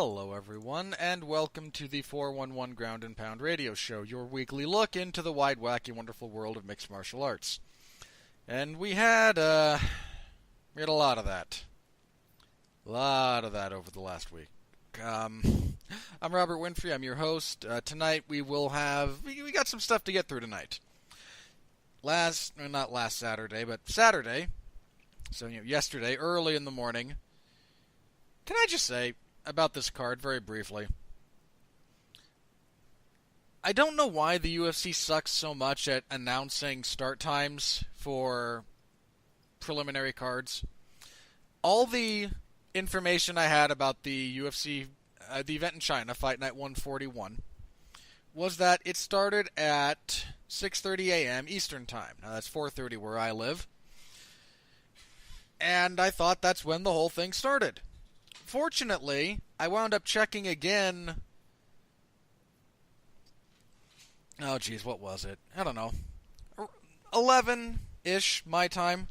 Hello, everyone, and welcome to the 411 Ground and Pound Radio Show, your weekly look into the wide, wacky, wonderful world of mixed martial arts. And we had a lot of that. A lot of that over the last week. I'm Robert Winfrey, I'm your host. Tonight we got some stuff to get through tonight. Not last Saturday, but Saturday, so yesterday, early in the morning. Can I just say about this card very briefly? I don't know why the UFC sucks so much at announcing start times for preliminary cards. All the information I had about the UFC, the event in China, Fight Night 141, was that it started at 6:30 a.m. Eastern Time. Now that's 4:30 where I live. And I thought that's when the whole thing started. Fortunately, I wound up checking again. Oh, geez, what was it? I don't know. 11-ish my time.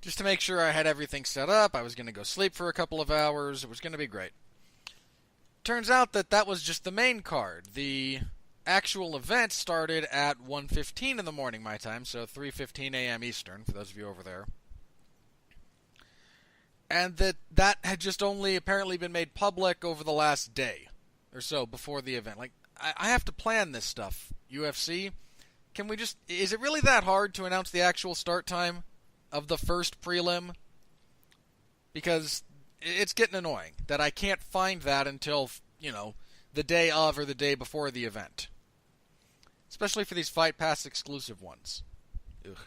Just to make sure I had everything set up. I was going to go sleep for a couple of hours. It was going to be great. Turns out that was just the main card. The actual event started at 1:15 in the morning my time, so 3:15 a.m. Eastern, for those of you over there. And that had just only apparently been made public over the last day or so before the event. Like, I have to plan this stuff. UFC, is it really that hard to announce the actual start time of the first prelim? Because it's getting annoying that I can't find that until, the day of or the day before the event. Especially for these Fight Pass exclusive ones. Ugh.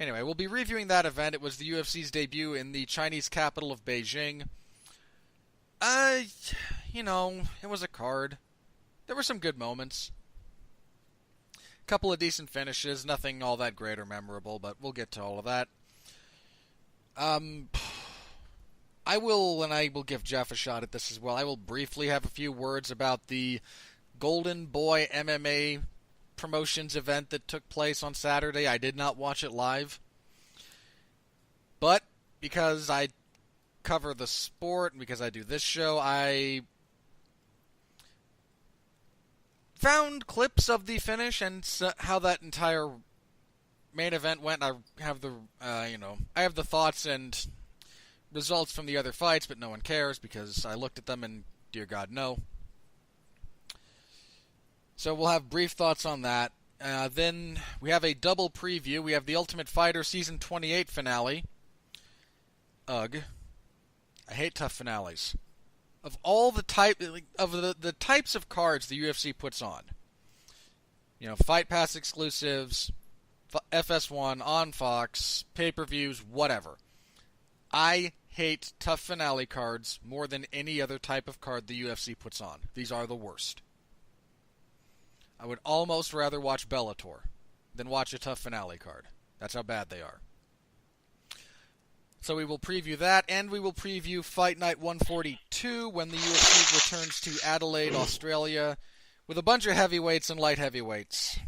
Anyway, we'll be reviewing that event. It was the UFC's debut in the Chinese capital of Beijing. It was a card. There were some good moments. A couple of decent finishes. Nothing all that great or memorable, but we'll get to all of that. I will give Jeff a shot at this as well. I will briefly have a few words about the Golden Boy MMA promotions event that took place on Saturday. I did not watch it live, but because I cover the sport and because I do this show, I found clips of the finish and how that entire main event went. I have the thoughts and results from the other fights, but no one cares because I looked at them and dear God, no. So we'll have brief thoughts on that. Then we have a double preview. We have the Ultimate Fighter Season 28 finale. Ugh. I hate tough finales. Of all the the types of cards the UFC puts on, Fight Pass exclusives, FS1, on Fox, pay-per-views, whatever. I hate tough finale cards more than any other type of card the UFC puts on. These are the worst. I would almost rather watch Bellator than watch a tough finale card. That's how bad they are. So we will preview that, and we will preview Fight Night 142 when the UFC returns to Adelaide, Australia, with a bunch of heavyweights and light heavyweights.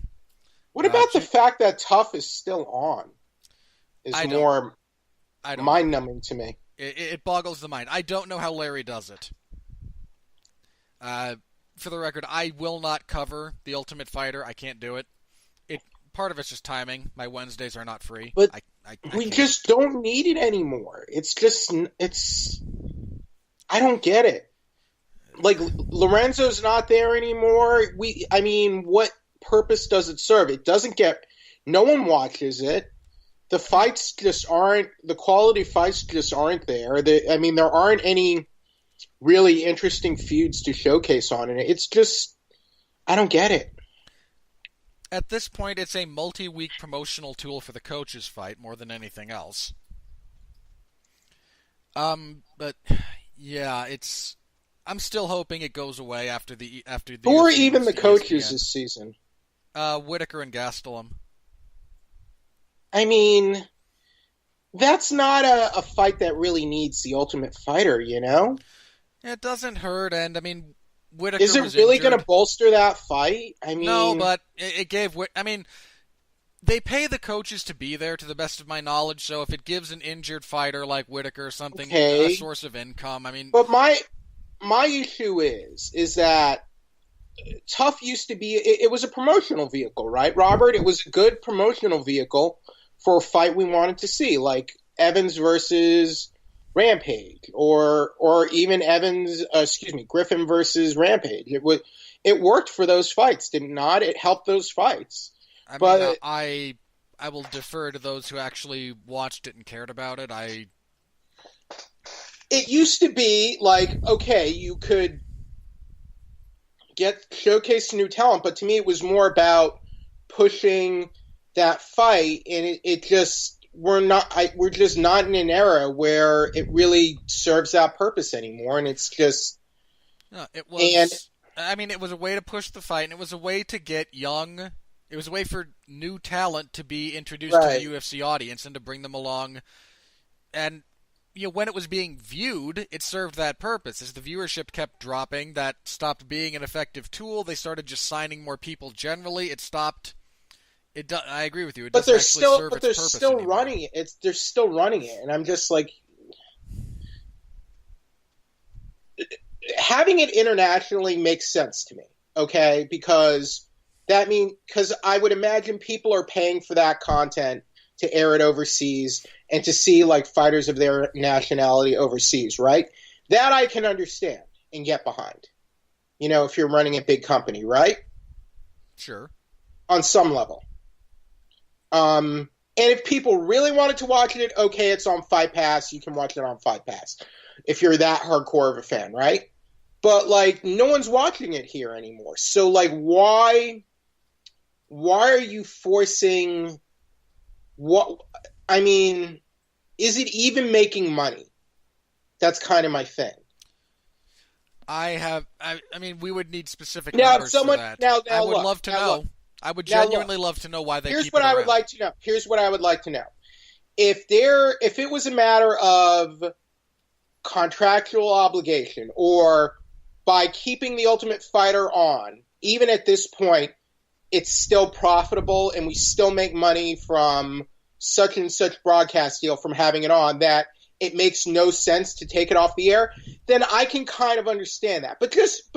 What about the fact that Tough is still on? More mind-numbing to me. It boggles the mind. I don't know how Larry does it. For the record, I will not cover The Ultimate Fighter. I can't do it. Part of it's just timing. My Wednesdays are not free. But we just don't need it anymore. I don't get it. Like, Lorenzo's not there anymore. What purpose does it serve? It doesn't no one watches it. The fights the quality fights just aren't there. There aren't any really interesting feuds to showcase on it. It's just, I don't get it. At this point, it's a multi-week promotional tool for the coaches fight more than anything else. But yeah, I'm still hoping it goes away after the or even the coaches this season. Whitaker and Gastelum. That's not a fight that really needs the Ultimate Fighter, It doesn't hurt, and Whitaker is it really going to bolster that fight? No, but it gave. They pay the coaches to be there, to the best of my knowledge. So if it gives an injured fighter like Whitaker or something a source of income, But my issue is that Tough used to be, it was a promotional vehicle, right, Robert? It was a good promotional vehicle for a fight we wanted to see, like Evans versus Rampage, or even Griffin versus Rampage. It worked for those fights, did it not? It helped those fights. I will defer to those who actually watched it and cared about it. It used to be like, okay, you could showcase new talent, but to me it was more about pushing that fight, and we're just not in an era where it really serves that purpose anymore, and it's just no, it was. It was a way to push the fight, and it was a way to get young. It was a way for new talent to be introduced to the UFC audience and to bring them along. And when it was being viewed, it served that purpose. As the viewership kept dropping, that stopped being an effective tool. They started just signing more people generally. It stopped. I agree with you. It doesn't actually serve its purpose anymore. Running it. They're still running it, and I'm just like, having it internationally makes sense to me. Okay, because I would imagine people are paying for that content to air it overseas and to see like fighters of their nationality overseas, right? That I can understand and get behind. If you're running a big company, right? Sure. On some level. And if people really wanted to watch it, okay, it's on Fight Pass. You can watch it on Fight Pass if you're that hardcore of a fan, right? But like, no one's watching it here anymore. So like, why are you forcing? Is it even making money? That's kind of my thing. We would need specific numbers for that. I would love to know. I would genuinely love to know why they keep it around. Here's what I would like to know. If it was a matter of contractual obligation, or by keeping the Ultimate Fighter on, even at this point, it's still profitable and we still make money from such and such broadcast deal from having it on, that it makes no sense to take it off the air, then I can kind of understand that. But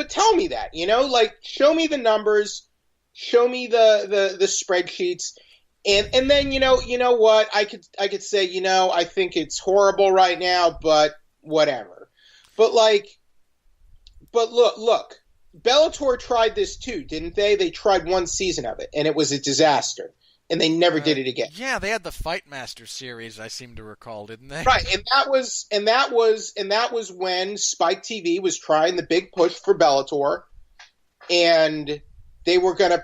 tell me that, like, show me the numbers, show me the spreadsheets, and then you know what, I could say, I think it's horrible right now, but whatever. But look, Bellator tried this too, didn't they? They tried one season of it, and it was a disaster, and they never did it again. Yeah, they had the Fight Master series, I seem to recall, didn't they? Right, and that was when Spike TV was trying the big push for Bellator, and they were gonna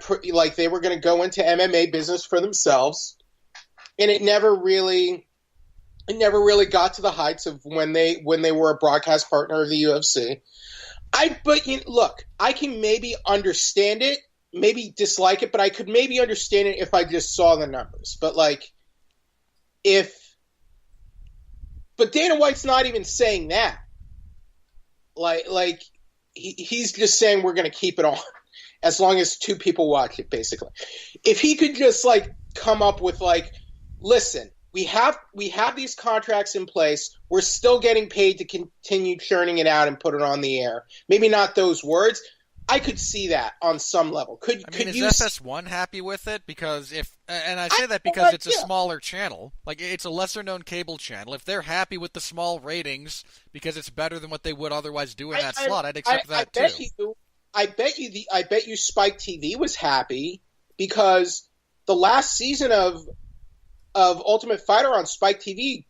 go into MMA business for themselves, and it never really got to the heights of when they were a broadcast partner of the UFC. Look, I can maybe understand it, maybe dislike it, but I could maybe understand it if I just saw the numbers. But Dana White's not even saying that. He's just saying we're going to keep it on as long as two people watch it, basically. If he could just come up with listen, we have these contracts in place. We're still getting paid to continue churning it out and put it on the air. Maybe not those words. I could see that on some level. Is FS1 happy with it? Because I say that because it's a smaller channel. It's a lesser known cable channel. If they're happy with the small ratings because it's better than what they would otherwise do in that slot, I'd accept that too. I bet you Spike TV was happy because the last season of Ultimate Fighter on Spike TV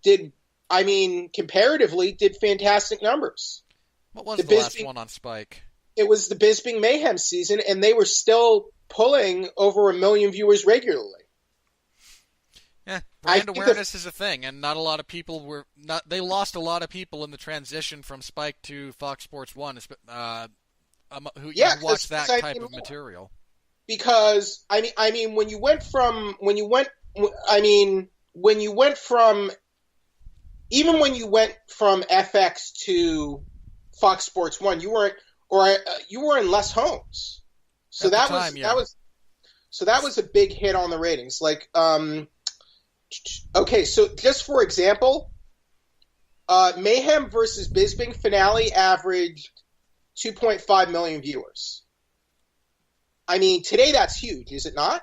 comparatively did fantastic numbers. What was the last one on Spike? It was the Bisping Mayhem season, and they were still pulling over 1 million viewers regularly. Yeah, brand awareness is a thing, and not a lot of people they lost a lot of people in the transition from Spike to Fox Sports 1, who watch that type of material. Because when you went from FX to Fox Sports 1, you were in less homes. So that was a big hit on the ratings. Okay, so just for example, Mayhem versus Bisping finale averaged 2.5 million viewers. I mean, today that's huge, is it not?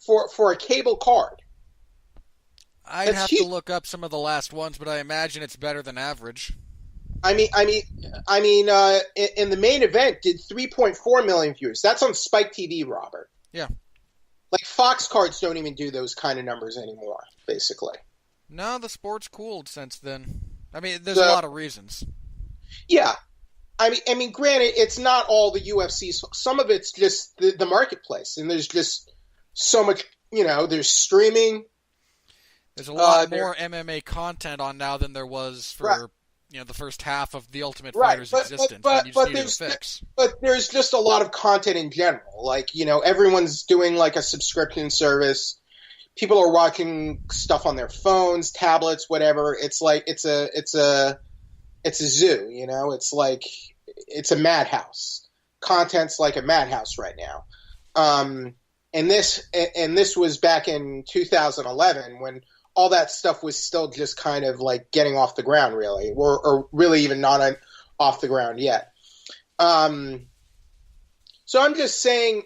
For a cable card. I'd have to look up some of the last ones, but I imagine it's better than average. In the main event, did 3.4 million viewers. That's on Spike TV, Robert. Yeah. Like, Fox cards don't even do those kind of numbers anymore, basically. No, the sport's cooled since then. I mean, there's a lot of reasons. Yeah. I mean, granted, it's not all the UFC. Some of it's just the marketplace, and there's just so much, there's streaming. There's a lot more MMA content on now than there was for the first half of the Ultimate Fighter's existence. But there's just a lot of content in general. Like, everyone's doing like a subscription service. People are watching stuff on their phones, tablets, whatever. It's like it's a zoo. It's like it's a madhouse. Content's like a madhouse right now. And this was back in 2011 when all that stuff was still just kind of like getting off the ground, really, or really even not off the ground yet. So I'm just saying,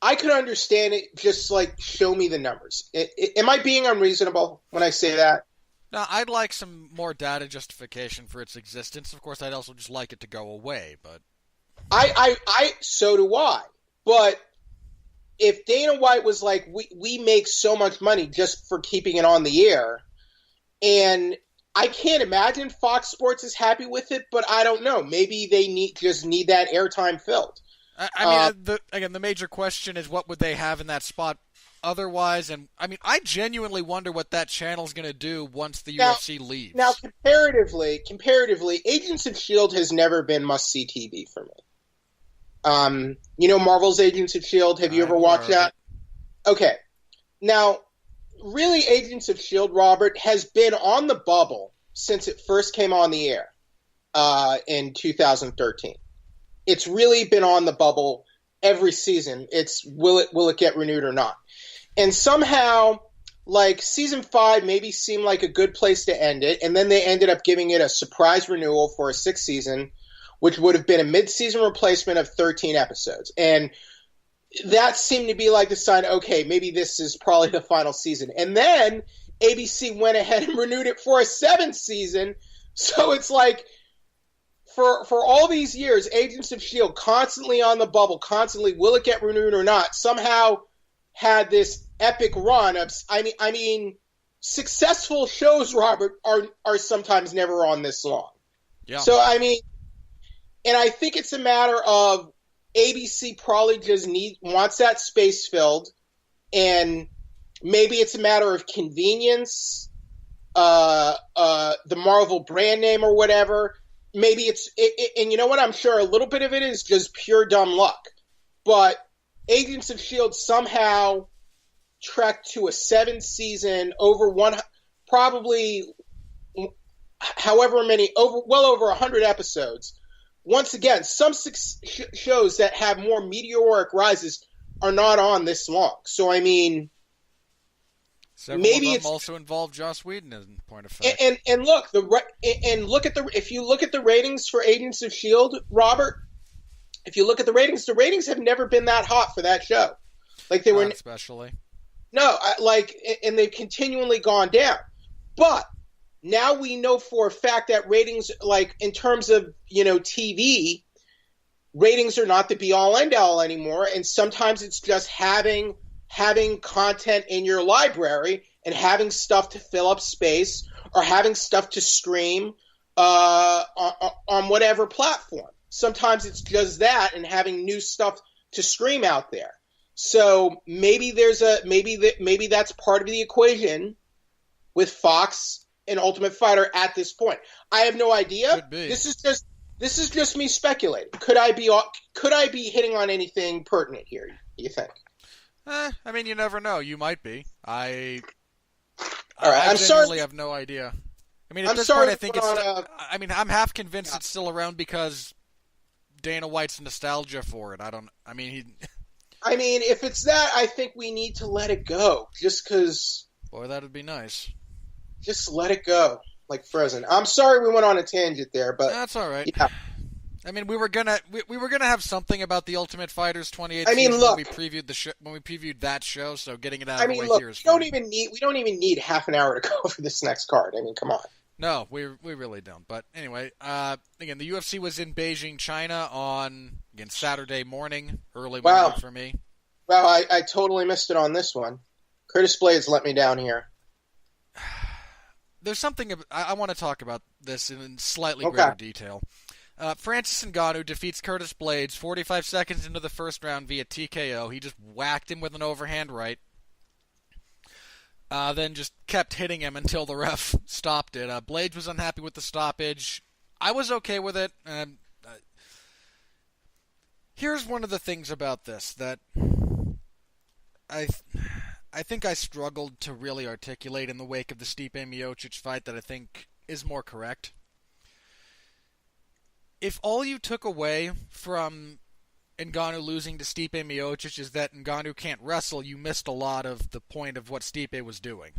I could understand it. Just like show me the numbers. Am I being unreasonable when I say that? No, I'd like some more data justification for its existence. Of course, I'd also just like it to go away, but so do I. But if Dana White was like, we make so much money just for keeping it on the air, and I can't imagine Fox Sports is happy with it, but I don't know. Maybe they just need that airtime filled. I mean, the major question is what would they have in that spot otherwise? And I mean, I genuinely wonder what that channel's going to do once the UFC leaves. Now, comparatively, Agents of S.H.I.E.L.D. has never been must-see TV for me. Marvel's Agents of S.H.I.E.L.D., have you ever watched that? Okay. Now, really, Agents of S.H.I.E.L.D., Robert, has been on the bubble since it first came on the air in 2013. It's really been on the bubble every season. It's will it get renewed or not? And somehow, like, season 5 maybe seemed like a good place to end it, and then they ended up giving it a surprise renewal for a 6th season, which would have been a mid-season replacement of 13 episodes. And that seemed to be like the sign, okay, maybe this is probably the final season. And then ABC went ahead and renewed it for a 7th season. So it's like, for all these years, Agents of S.H.I.E.L.D. constantly on the bubble, constantly, will it get renewed or not, somehow had this epic run of, I mean, successful shows, Robert, are sometimes never on this long. Yeah. So, I mean, and I think it's a matter of ABC probably just wants that space filled, and maybe it's a matter of convenience, the Marvel brand name or whatever. Maybe and you know what? I'm sure a little bit of it is just pure dumb luck. But Agents of S.H.I.E.L.D. somehow trekked to a 7th season over probably however many, well over 100 episodes. Once again, some shows that have more meteoric rises are not on this long. So, I mean, maybe it's also involved Joss Whedon in point of fact. And look, if you look at the ratings for Agents of S.H.I.E.L.D., Robert, if you look at the ratings have never been that hot for that show. Like they were, especially. No, and they've continually gone down. But now we know for a fact that ratings, like in terms of, TV, ratings are not the be-all, end-all anymore. And sometimes it's just having content in your library and having stuff to fill up space or having stuff to stream on whatever platform. Sometimes it's just that and having new stuff to stream out there. So maybe maybe that's part of the equation with Fox and Ultimate Fighter at this point. I have no idea. Could be. This is just me speculating. Could I be hitting on anything pertinent here, you think? I mean, you never know. You might be. All right. I genuinely have no idea. I mean, at this point, I think it's. I mean, I'm half convinced it's still around because Dana White's nostalgia for it. I mean, if it's that, I think we need to let it go. Just because. Boy, that'd be nice. Just let it go, like Frozen. I'm sorry we went on a tangent there, but that's all right. Yeah. I mean, we were gonna have something about the Ultimate Fighters 28 I mean, season look, when we previewed when we previewed that show. So getting it out I of the mean, way look, here is we fine. don't even need half an hour to go for this next card. I mean, come on. No, we really don't. But anyway, again, the UFC was in Beijing, China on Saturday morning, early morning for me. Well, I totally missed it on this one. Curtis Blades let me down here. There's something I want to talk about this in slightly greater detail. Francis Ngannou defeats Curtis Blades 45 seconds into the first round via TKO. He just whacked him with an overhand right. Then just kept hitting him until the ref stopped it. Blades was unhappy with the stoppage. I was okay with it. Here's one of the things about this that I think I struggled to really articulate in the wake of the Stipe Miocic fight that I think is more correct. If all you took away from Ngannou losing to Stipe Miocic is that Ngannou can't wrestle, you missed a lot of the point of what Stipe was doing.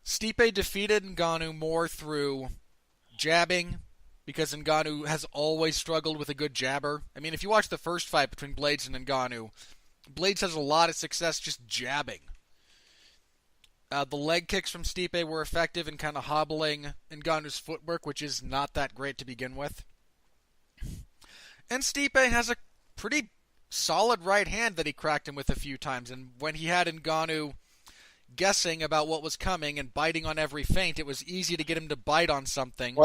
Stipe defeated Ngannou more through jabbing, because Ngannou has always struggled with a good jabber. I mean, if you watch the first fight between Blades and Ngannou, Blades has a lot of success just jabbing. The leg kicks from Stipe were effective in kind of hobbling Ngannou's footwork, which is not that great to begin with. And Stipe has a pretty solid right hand that he cracked him with a few times. And when he had Ngannou guessing about what was coming and biting on every feint, it was easy to get him to bite on something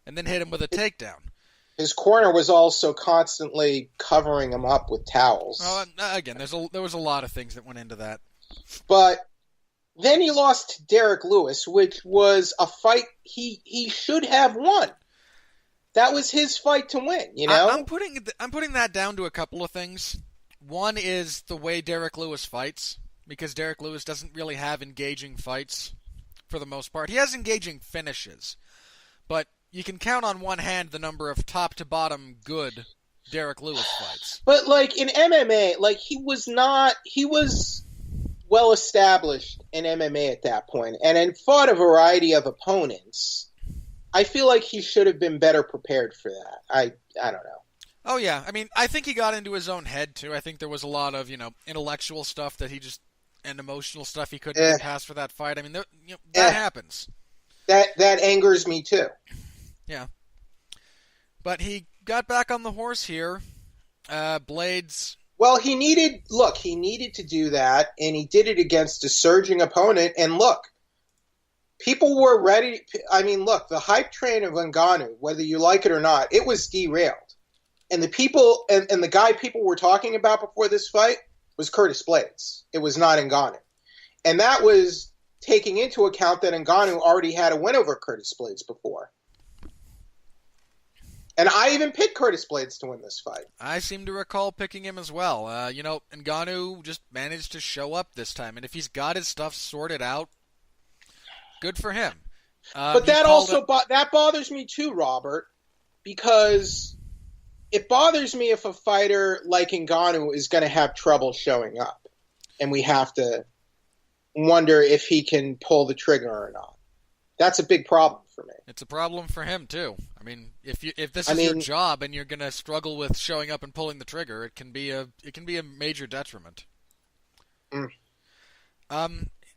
and then hit him with a takedown. His corner was also constantly covering him up with towels. Well, again, there was a lot of things that went into that. But then he lost to Derek Lewis, which was a fight he should have won. That was his fight to win, you know? I'm putting that down to a couple of things. One is the way Derek Lewis fights, because Derek Lewis doesn't really have engaging fights for the most part. He has engaging finishes, but you can count on one hand the number of top-to-bottom good Derek Lewis fights. But, like, in MMA, like, he was well-established in MMA at that point, and fought a variety of opponents. I feel like he should have been better prepared for that. I don't know. Oh, yeah. I mean, I think he got into his own head, too. I think there was a lot of, intellectual stuff that and emotional stuff he couldn't get past for that fight. I mean, that happens. That angers me, too. Yeah. But he got back on the horse here. Blades... Well, he needed to do that, and he did it against a surging opponent, and look, people were ready. I mean, look, the hype train of Ngannou, whether you like it or not, it was derailed. And the people and the guy people were talking about before this fight was Curtis Blades. It was not Ngannou. And that was taking into account that Ngannou already had a win over Curtis Blades before. And I even picked Curtis Blades to win this fight. I seem to recall picking him as well. Ngannou just managed to show up this time. And if he's got his stuff sorted out, good for him. But that bothers me too, Robert, because it bothers me if a fighter like Ngannou is going to have trouble showing up. And we have to wonder if he can pull the trigger or not. That's a big problem for me. It's a problem for him too. I mean, if this is your job and you're going to struggle with showing up and pulling the trigger, it can be a major detriment.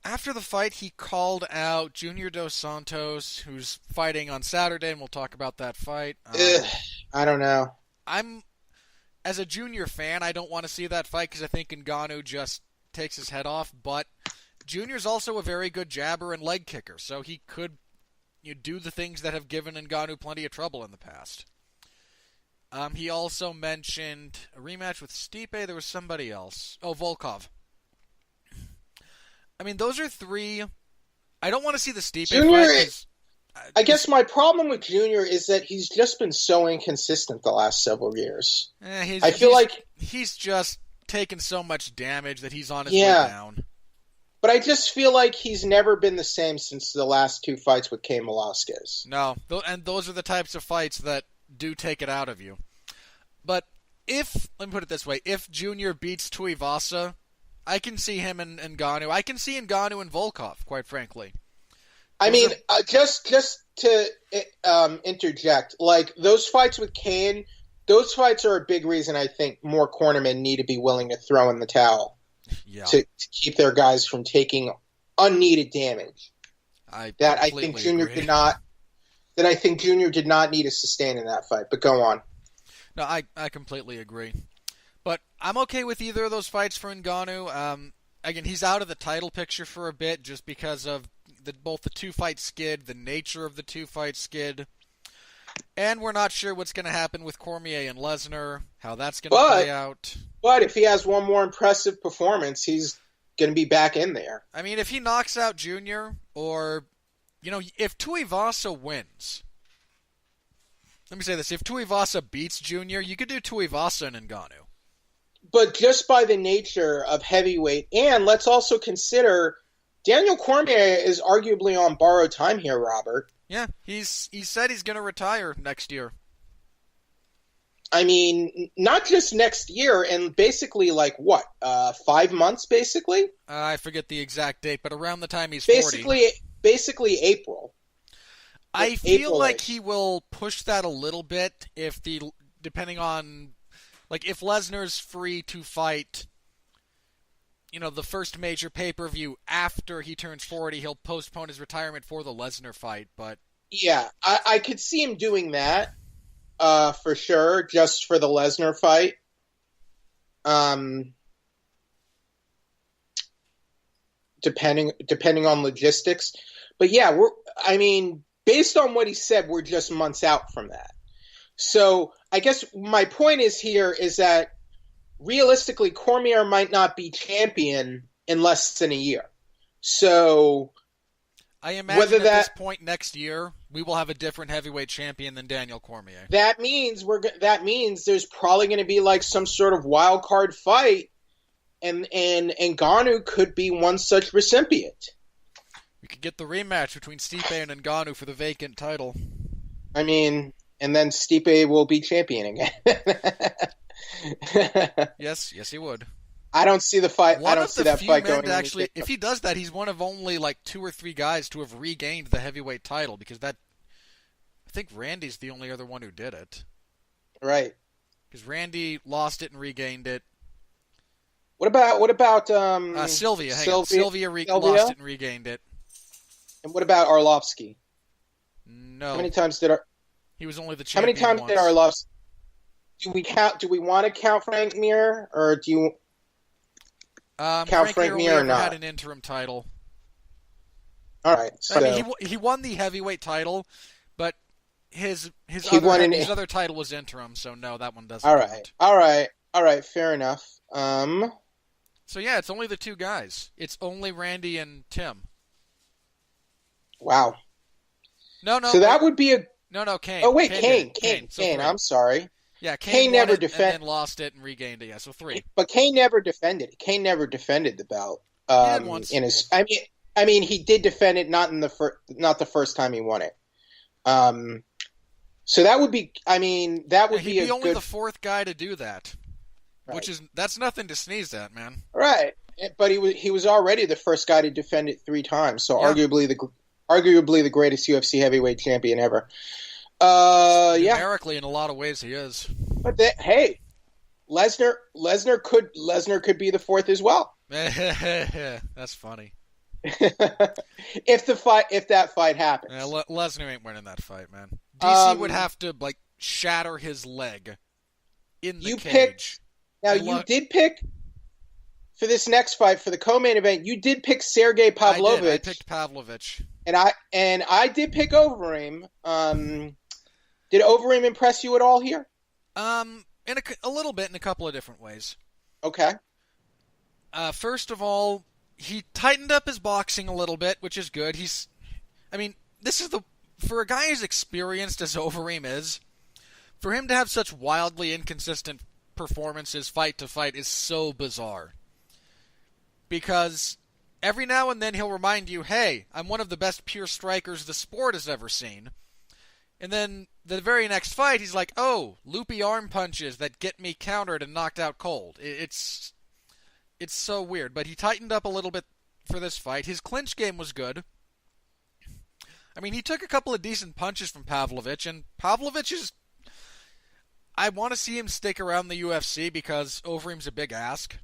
After the fight, he called out Junior Dos Santos, who's fighting on Saturday, and we'll talk about that fight. I don't know. As a Junior fan, I don't want to see that fight because I think Ngannou just takes his head off, but Junior's also a very good jabber and leg kicker, so he could do the things that have given Ngannou plenty of trouble in the past. He also mentioned a rematch with Stipe. There was somebody else. Oh, Volkov. I mean, those are three. I don't want to see the Stipe fight. I guess my problem with Junior is that he's just been so inconsistent the last several years. I feel like he's just taken so much damage that he's on his way down. But I just feel like he's never been the same since the last two fights with Cain Velasquez. No, and those are the types of fights that do take it out of you. But let me put it this way, if Junior beats Tuivasa, I can see him and Ngannou. I can see Ngannou and Volkov, quite frankly. I mean, just to interject, like those fights with Kane, those fights are a big reason I think more cornermen need to be willing to throw in the towel to keep their guys from taking unneeded damage. I think Junior agree. did not need to sustain in that fight. But go on. No, I completely agree. But I'm okay with either of those fights for Ngannou. Again, he's out of the title picture for a bit just because of both the two-fight skid, the nature of the two-fight skid, and we're not sure what's going to happen with Cormier and Lesnar, how that's going to play out. But if he has one more impressive performance, he's going to be back in there. I mean, if he knocks out Junior, or, if Tuivasa wins, let me say this, if Tuivasa beats Junior, you could do Tuivasa and Ngannou. But just by the nature of heavyweight, and let's also consider Daniel Cormier is arguably on borrowed time here, Robert. Yeah, he said he's going to retire next year. I mean, not just next year, and basically 5 months, basically? I forget the exact date, but around the time he's 40. Basically April. I feel like he will push that a little bit depending on, if Lesnar's free to fight, the first major pay-per-view after he turns 40, he'll postpone his retirement for the Lesnar fight, but... Yeah, I could see him doing that, for sure, just for the Lesnar fight. Depending on logistics. But yeah, based on what he said, we're just months out from that. So I guess my point is that realistically, Cormier might not be champion in less than a year. So I imagine at this point next year, we will have a different heavyweight champion than Daniel Cormier. That means there's probably going to be some sort of wild card fight, and Ngannou could be one such recipient. We could get the rematch between Stipe and Ngannou for the vacant title. I mean, and then Stipe will be champion again. Yes, he would. I don't see the fight. I don't see that fight going. Actually, if he does that, he's one of only 2 or 3 guys to have regained the heavyweight title, because I think Randy's the only other one who did it. Right. Because Randy lost it and regained it. What about Sylvia? Sylvia lost it and regained it. And what about Arlovsky? No. How many times did he was only the champion? How many times did Arlovsky? Do we want to count Frank Mir, or do you count Frank Mir or not? Had an interim title. All right. So he won the heavyweight title, but his other title was interim, so no, that one doesn't count. All right. Fair enough. So yeah, it's only the 2 guys. It's only Randy and Tim. Wow. No. So that would be a... No, Kane. Oh, wait, Kane. So I'm sorry. Yeah, Kane never defended... and then lost it and regained it. Yeah, so 3. But Kane never defended it. Kane never defended the belt. He did once. I mean, he did defend it, not the first time he won it. So that would be... He'd be only the 4th guy to do that. Right. That's nothing to sneeze at, man. Right. But he was already the first guy to defend it 3 times, so arguably the greatest UFC heavyweight champion ever. Numerically, in a lot of ways, he is. But hey, Lesnar could be the 4th as well. That's funny. if that fight happens, Lesnar ain't winning that fight, man. DC would have to shatter his leg in the cage. You did pick for this next fight for the co-main event. You did pick Sergey Pavlovich. I picked Pavlovich, and I did pick Overeem. Did Overeem impress you at all here? In a little bit, in a couple of different ways. Okay. First of all, he tightened up his boxing a little bit, which is good. For a guy as experienced as Overeem is, for him to have such wildly inconsistent performances fight to fight is so bizarre. Because every now and then he'll remind you, hey, I'm one of the best pure strikers the sport has ever seen. And then the very next fight, he's like, oh, loopy arm punches that get me countered and knocked out cold. It's so weird. But he tightened up a little bit for this fight. His clinch game was good. I mean, he took a couple of decent punches from Pavlovich, and Pavlovich is... I want to see him stick around the UFC because Overeem's a big ask,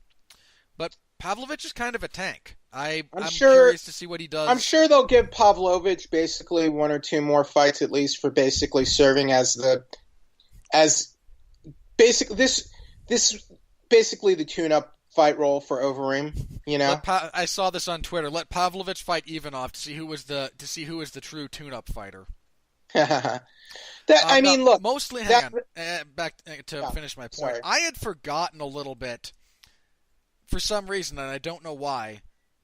but Pavlovich is kind of a tank. I'm curious to see what he does. I'm sure they'll give Pavlovich basically one or two more fights at least for basically serving as the tune-up fight role for Overeem. You know, I saw this on Twitter. Let Pavlovich fight Ivanov to see who was the true tune-up fighter. Look. Mostly, hang on. Back to finish my point. Sorry. I had forgotten a little bit for some reason, and I don't know why.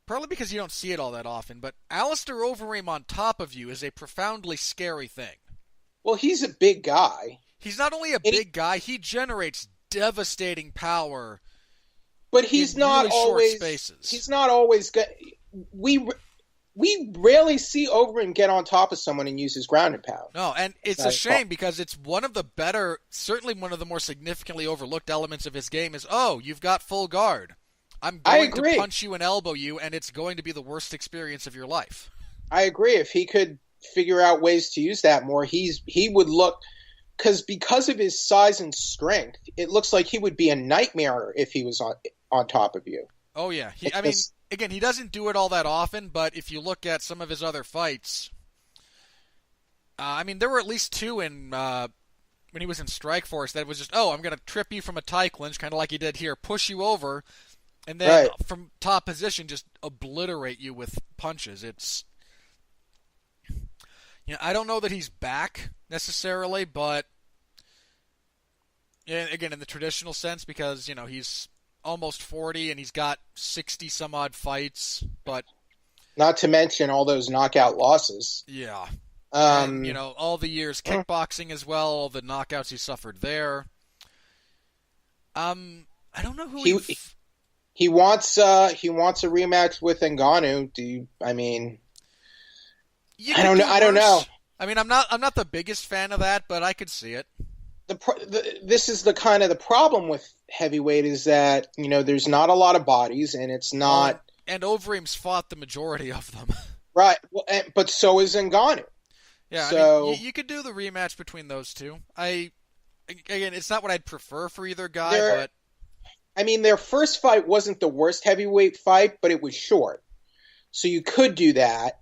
Probably because you don't see it all that often, but Alistair Overeem on top of you is a profoundly scary thing. Well, he's a big guy. He's not only a big guy, he generates devastating power. But he's not really always. Short spaces. He's not always good. We rarely see Overeem get on top of someone and use his ground and pound. No, and it's a shame because it's one of the better, certainly one of the more significantly overlooked elements of his game is, you've got full guard. I'm going to punch you and elbow you, and it's going to be the worst experience of your life. I agree. If he could figure out ways to use that more, he would look... Because of his size and strength, it looks like he would be a nightmare if he was on top of you. Oh, yeah. Again, he doesn't do it all that often, but if you look at some of his other fights... there were at least two when he was in Strikeforce that was just, I'm going to trip you from a tie clinch, kind of like he did here, push you over... And then from top position, just obliterate you with punches. It's, I don't know that he's back necessarily, but again, in the traditional sense, because he's almost 40 and he's got 60 some odd fights, but not to mention all those knockout losses. Yeah, and, all the years kickboxing as well, all the knockouts he suffered there. I don't know who He wants a rematch with Ngannou. I don't know. I'm not the biggest fan of that, but I could see it. This is the kind of the problem with heavyweight is that there's not a lot of bodies, and it's not. And Overeem's fought the majority of them. Right, well, but so is Ngannou. Yeah, so you could do the rematch between those two. Again, it's not what I'd prefer for either guy, but. Their first fight wasn't the worst heavyweight fight, but it was short. So you could do that.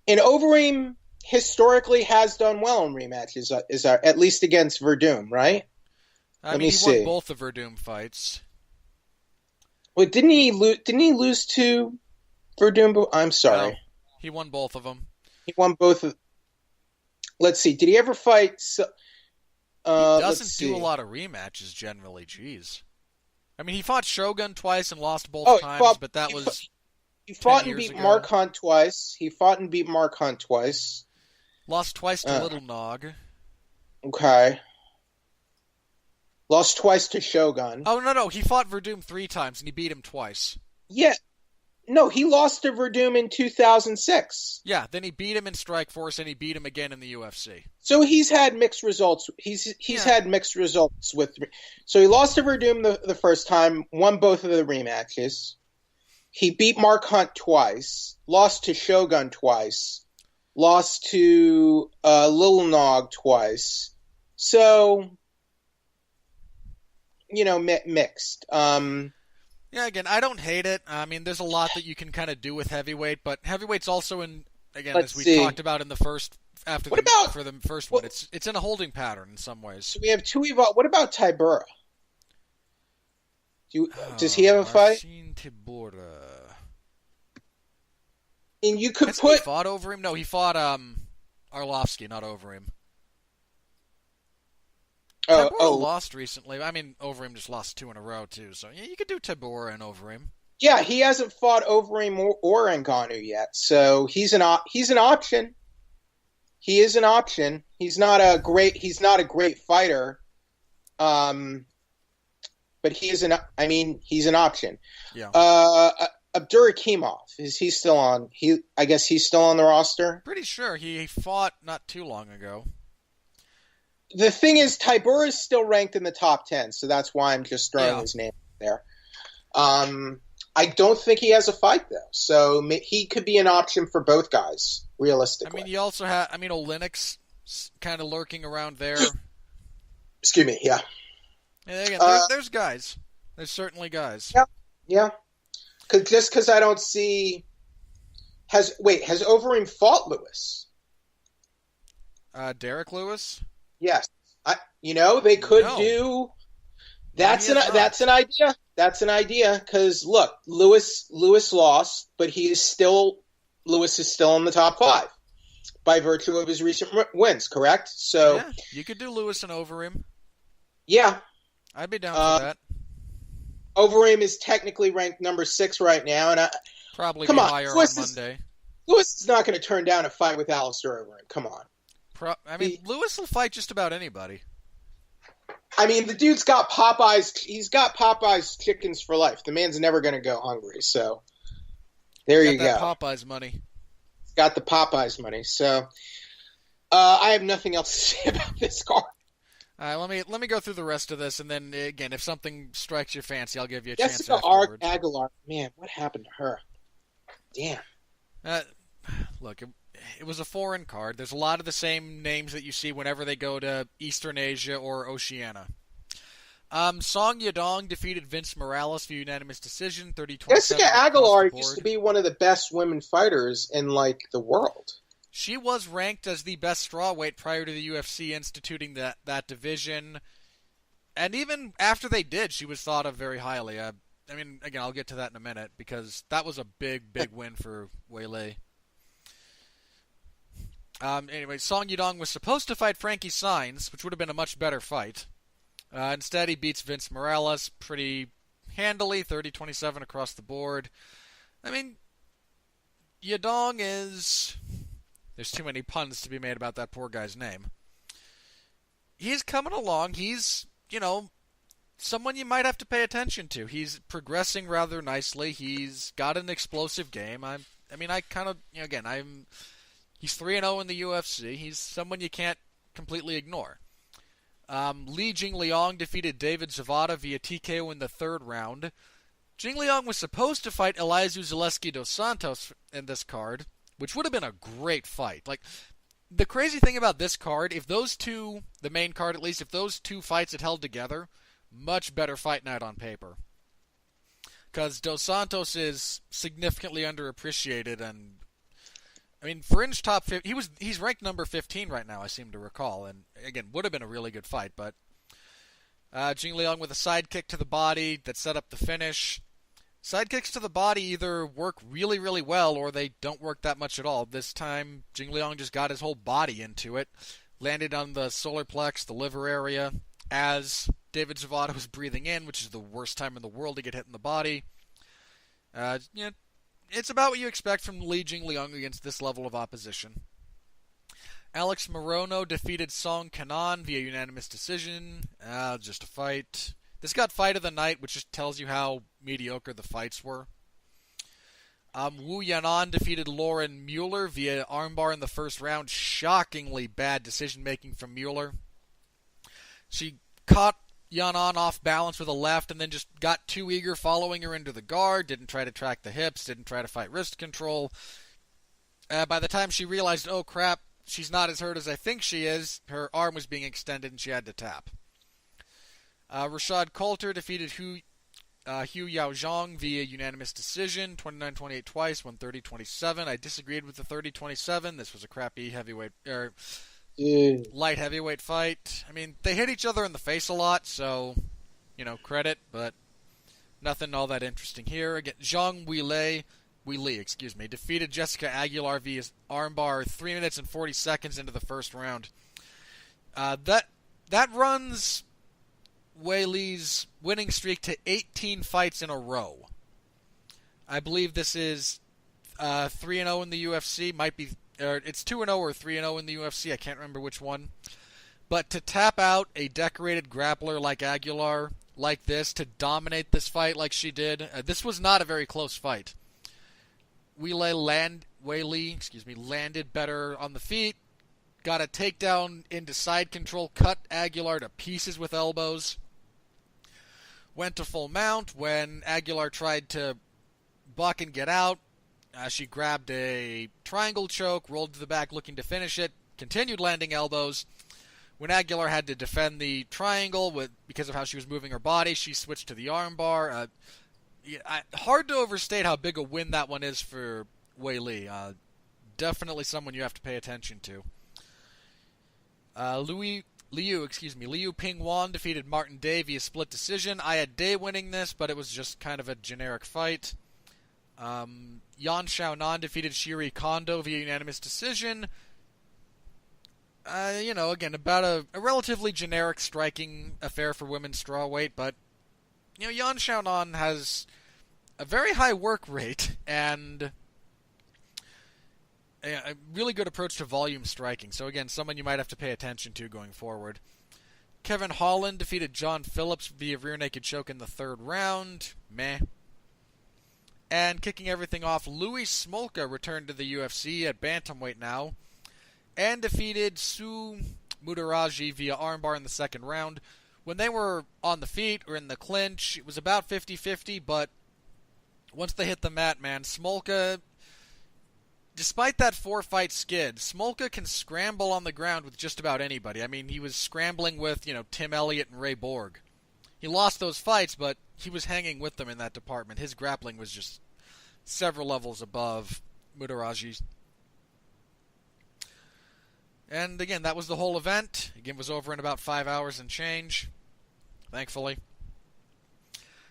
And Overeem historically has done well in rematches, at least against Verdum, right? Let me see. He won both the Verdum fights. Wait, didn't he lose to Verdum? I'm sorry. No, he won both of them. He won both of... Let's see. Did he ever fight... he doesn't do a lot of rematches generally, jeez. He fought Shogun twice and lost both times, but that was... He fought and beat Mark Hunt twice. Lost twice to Little Nog. Okay. Lost twice to Shogun. Oh, no. He fought Verdum 3 times, and he beat him twice. Yeah. No, he lost to Verdum in 2006. Yeah, then he beat him in Strikeforce, and he beat him again in the UFC. So he's had mixed results. He's had mixed results with... So he lost to Verdum the first time, won both of the rematches. He beat Mark Hunt twice, lost to Shogun twice, lost to Little Nog twice. So, mixed. Yeah, again, I don't hate it. There's a lot that you can kind of do with heavyweight, but heavyweight's also as we talked about in the first for the first one, it's in a holding pattern in some ways. So we have two What about Tybura? Does he have a fight? Tybura. And you could Has put... he fought Overeem? No, he fought Arlovsky, not Overeem. Tybura lost recently. Overeem just lost 2 in a row, too. So, yeah, you could do Tybura and Overeem. Yeah, he hasn't fought Overeem or Ngannou yet. So, he's an option. He is an option. He's not a great fighter. But he's an option. Yeah. Abdurakhimov, is he still on? I guess he's still on the roster? Pretty sure. He fought not too long ago. The thing is, Tybura is still ranked in the top 10, so that's why I'm just throwing his name there. I don't think he has a fight, though. So he could be an option for both guys, realistically. I mean, you also have, Olenek's kind of lurking around there. Excuse me, yeah. And again, there's guys. There's certainly guys. Yeah. Just because I don't see... Has Overeem fought Lewis? Derek Lewis? Yes. They could do... That's an idea. That's an idea, because look, Lewis lost, but Lewis is still in the top 5 by virtue of his recent wins, correct? So yeah, you could do Lewis and Overeem. Yeah. I'd be down for that. Overeem is technically ranked number 6 right now, and probably be higher on Monday. Lewis is not going to turn down a fight with Alistair Overeem. Come on. Lewis will fight just about anybody. I mean, the dude's got Popeyes. He's got Popeyes chickens for life. The man's never going to go hungry. So there you go. Popeyes money. Got the Popeyes money. So I have nothing else to say about this card. All right, let me go through the rest of this, and then again, if something strikes your fancy, I'll give you a chance Jessica afterwards. Aguilar, man, what happened to her? Damn. Look, it was a foreign card. There's a lot of the same names that you see whenever they go to Eastern Asia or Oceania. Song Yadong defeated Vince Morales via unanimous decision, 30-27. Jessica Aguilar used to be one of the best women fighters in the world. She was ranked as the best strawweight prior to the UFC instituting that division. And even after they did, she was thought of very highly. Again, I'll get to that in a minute, because that was a big, big win for Weili. Anyway, Song Yadong was supposed to fight Frankie Saenz, which would have been a much better fight. Instead, he beats Vince Morales pretty handily, 30-27 across the board. I mean, Yadong is... There's too many puns to be made about that poor guy's name. He's coming along. He's, someone you might have to pay attention to. He's progressing rather nicely. He's got an explosive game. He's 3-0 in the UFC. He's someone you can't completely ignore. Li Jingliang defeated David Zavada via TKO in the 3rd round. Jingliang was supposed to fight Elizeu Zaleski dos Santos in this card, which would have been a great fight. The crazy thing about this card, if those two, the main card at least, if those two fights had held together, much better fight night on paper. Because Dos Santos is significantly underappreciated, and fringe top 50. He's ranked number 15 right now, I seem to recall, and again, would have been a really good fight, but Jingliang with a side kick to the body that set up the finish. Side kicks to the body either work really, really well, or they don't work that much at all. This time, Jingliang just got his whole body into it, landed on the solar plex, the liver area, as David Zavada was breathing in, which is the worst time in the world to get hit in the body. It's about what you expect from Li Jingliang against this level of opposition. Alex Morono defeated Song Kanan via unanimous decision. Just a fight. This got fight of the night, which just tells you how mediocre the fights were. Wu Yanan defeated Lauren Mueller via armbar in the 1st round. Shockingly bad decision-making from Mueller. She caught Yanan off balance with a left and then just got too eager following her into the guard, didn't try to track the hips, didn't try to fight wrist control. By the time she realized, oh crap, she's not as hurt as I think she is, her arm was being extended and she had to tap. Rashad Coulter defeated Hu Yaozhong via unanimous decision, 29-28 twice, 130-27. I disagreed with the 30-27. This was a crappy light heavyweight fight. They hit each other in the face a lot, so, credit, but nothing all that interesting here. Again, Zhang Weili, defeated Jessica Aguilar via armbar 3 minutes and 40 seconds into the 1st round. That runs Weili's winning streak to 18 fights in a row. I believe this is 3-0 in the UFC. It's 2-0 or 3-0 in the UFC. I can't remember which one. But to tap out a decorated grappler like Aguilar like this, to dominate this fight like she did, this was not a very close fight. Weili landed better on the feet, got a takedown into side control, cut Aguilar to pieces with elbows, went to full mount when Aguilar tried to buck and get out. She grabbed a triangle choke, rolled to the back looking to finish it, continued landing elbows. When Aguilar had to defend the triangle because of how she was moving her body, she switched to the armbar. Hard to overstate how big a win that one is for Wei Li. Definitely someone you have to pay attention to. Liu Ping Wan defeated Martin Day via split decision. I had Day winning this, but it was just kind of a generic fight. Yan Xiaonan defeated Shiri Kondo via unanimous decision. Again, about a relatively generic striking affair for women's strawweight, but, Yan Xiaonan has a very high work rate and a really good approach to volume striking. So, again, someone you might have to pay attention to going forward. Kevin Holland defeated John Phillips via rear naked choke in the third round. Meh. And kicking everything off, Louis Smolka returned to the UFC at bantamweight now, and defeaed Su Mutaraji via armbar in the second round. When they were on the feet or in the clinch, it was about 50-50, but once they hit the mat, man, Smolka, despite that 4-fight skid, Smolka can scramble on the ground with just about anybody. I mean, he was scrambling with, Tim Elliott and Ray Borg. He lost those fights, but he was hanging with them in that department. His grappling was just several levels above Mutaraji's. And again, that was the whole event. Again, it was over in about 5 hours and change, thankfully.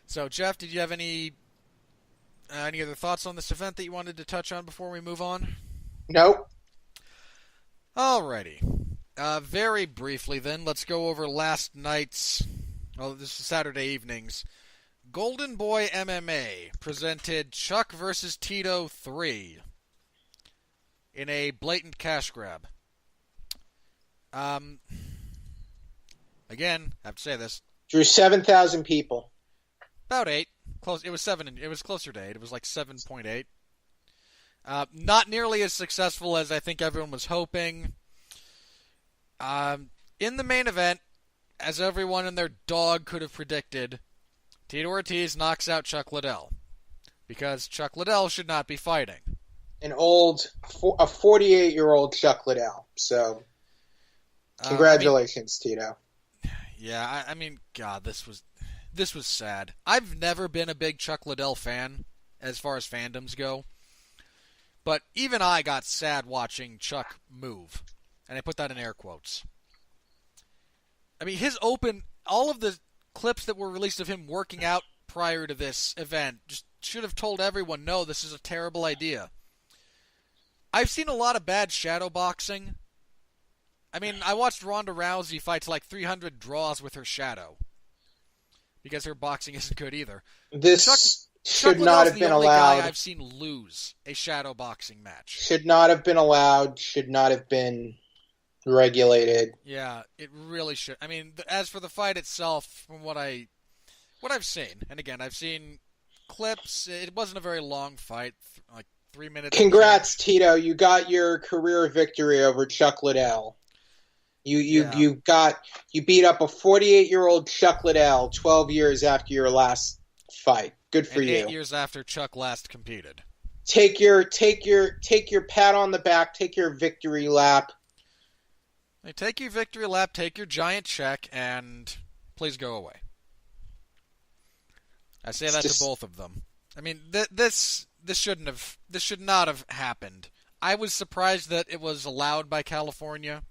So, Jeff, did you have any other thoughts on this event that you wanted to touch on before we move on? Nope. Alrighty. Very briefly, then, let's go over last night's. Well, this is Saturday evening's. Golden Boy MMA presented Chuck vs. Tito 3 in a blatant cash grab. Again, I have to say this. Drew 7,000 people. About 8. Close. It was 7. It was closer to 8. It was like 7.8. Not nearly as successful as I think everyone was hoping. In the main event, as everyone and their dog could have predicted, Tito Ortiz knocks out Chuck Liddell. Because Chuck Liddell should not be fighting. A 48-year-old Chuck Liddell. So, congratulations, Tito. Yeah, I mean, God, this was sad. I've never been a big Chuck Liddell fan, as far as fandoms go. But even I got sad watching Chuck move. And I put that in air quotes. I mean, all of the clips that were released of him working out prior to this event just should have told everyone, no, this is a terrible idea. I've seen a lot of bad shadow boxing. I mean, I watched Ronda Rousey fight to like 300 draws with her shadow. Because her boxing isn't good either. This should Chuck not Liddell's have been the only allowed. guy I've seen lose a shadow boxing match. Should not have been allowed. Should not have been regulated. Yeah, it really should. I mean, as for the fight itself, from what I've seen, and again, I've seen clips. It wasn't a very long fight, like 3 minutes. Congrats, Tito! You got your career victory over Chuck Liddell. You beat up a 48-year-old Chuck Liddell 12 years after your last fight. Good for and you. 8 years after Chuck last competed. Take your pat on the back. Take your victory lap. Hey, take your victory lap. Take your giant check, and please go away. I say that to both of them. I mean, this should not have happened. I was surprised that it was allowed by California.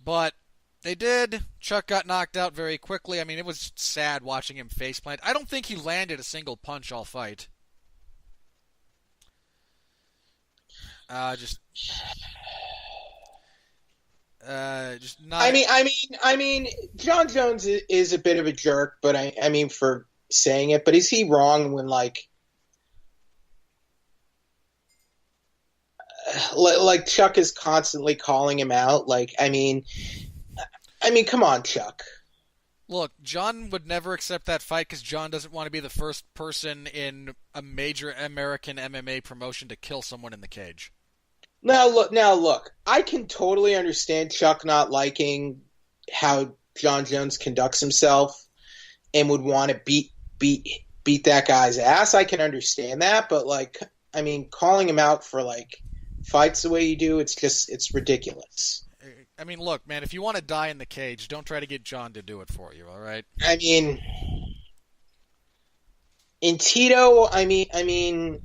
But they did. Chuck got knocked out very quickly. I mean, it was sad watching him faceplant. I don't think he landed a single punch all fight. Just not. I mean, John Jones is a bit of a jerk, but I mean for saying it. But is he wrong when like Chuck is constantly calling him out? Like, I mean, come on, Chuck. Look, John would never accept that fight because John doesn't want to be the first person in a major American MMA promotion to kill someone in the cage. Now look. I can totally understand Chuck not liking how John Jones conducts himself and would want to beat beat that guy's ass. I can understand that, but like, I mean, calling him out for like fights the way you do, it's ridiculous. I mean, look, man, if you want to die in the cage, don't try to get John to do it for you, all right? I mean, in Tito, I mean,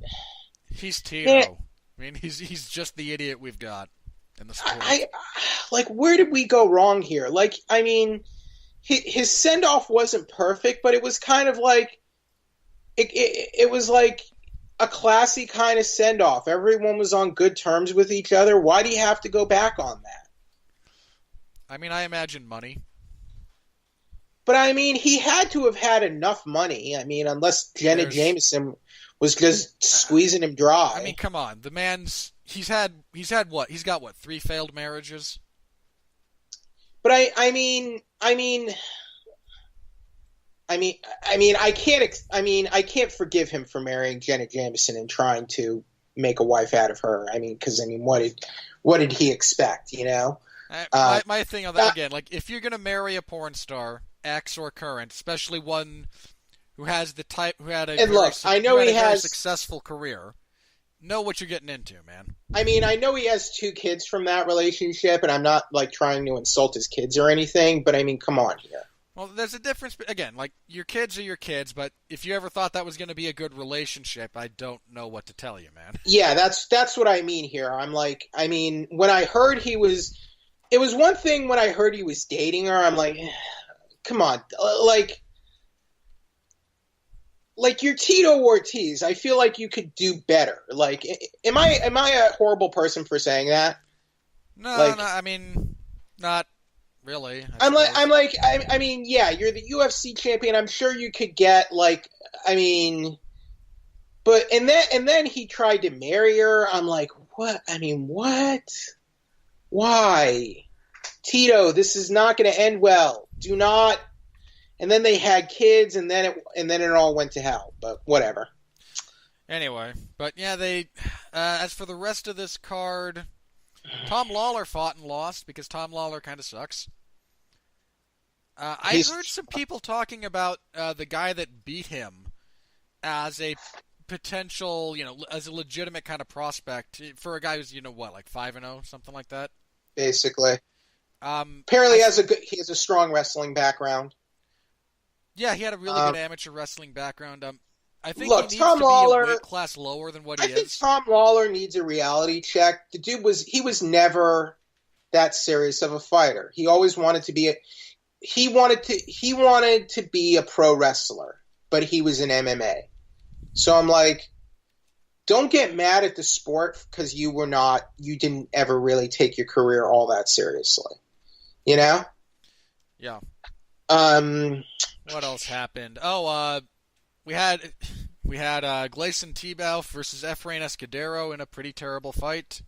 he's Tito. Man, I mean, he's just the idiot we've got in the sport. Like, where did we go wrong here? Like, I mean, his send off wasn't perfect, but it was kind of like it was like a classy kind of send off. Everyone was on good terms with each other. Why do you have to go back on that? I mean, I imagine money. But I mean, he had to have had enough money. I mean, unless Jenna Jameson was just squeezing him dry. I mean, come on. The man's he's had what? He's got what? 3 failed marriages. But I mean, I can't forgive him for marrying Jenna Jameson and trying to make a wife out of her. I mean, because what did he expect? You know. My thing on that again, like if you're gonna marry a porn star, ex or current, especially one who has very successful career, know what you're getting into, man. I mean, I know he has 2 kids from that relationship, and I'm not like trying to insult his kids or anything, but I mean, come on here. Well, there's a difference. Again, like your kids are your kids, but if you ever thought that was going to be a good relationship, I don't know what to tell you, man. Yeah, that's what I mean here. I'm like, I mean, when I heard it was one thing when I heard he was dating her. I'm like, come on, like you're Tito Ortiz. I feel like you could do better. Like, am I a horrible person for saying that? No, I mean, not really. I mean, yeah, you're the UFC champion. I'm sure you could get like, I mean, but and then he tried to marry her. I'm like, what? I mean, what? Why? Tito, this is not going to end well. Do not. And then they had kids, and then it all went to hell. But whatever. Anyway, but yeah, they. As for the rest of this card, Tom Lawler fought and lost because Tom Lawler kind of sucks. I heard some people talking about the guy that beat him as a potential, as a legitimate kind of prospect for a guy who's, like 5-0, something like that. Basically. Apparently, he has a strong wrestling background. Yeah, he had a really good amateur wrestling background. I think he needs Tom to Lawler, be a weight class lower than what he is. I think Tom Lawler needs a reality check. The dude was never that serious of a fighter. He always wanted to be he wanted to be a pro wrestler, but he was in MMA. So I'm like, don't get mad at the sport because you didn't ever really take your career all that seriously. You know? Yeah. What else happened? Oh, we had Gleison Tibau versus Efrain Escudero in a pretty terrible fight.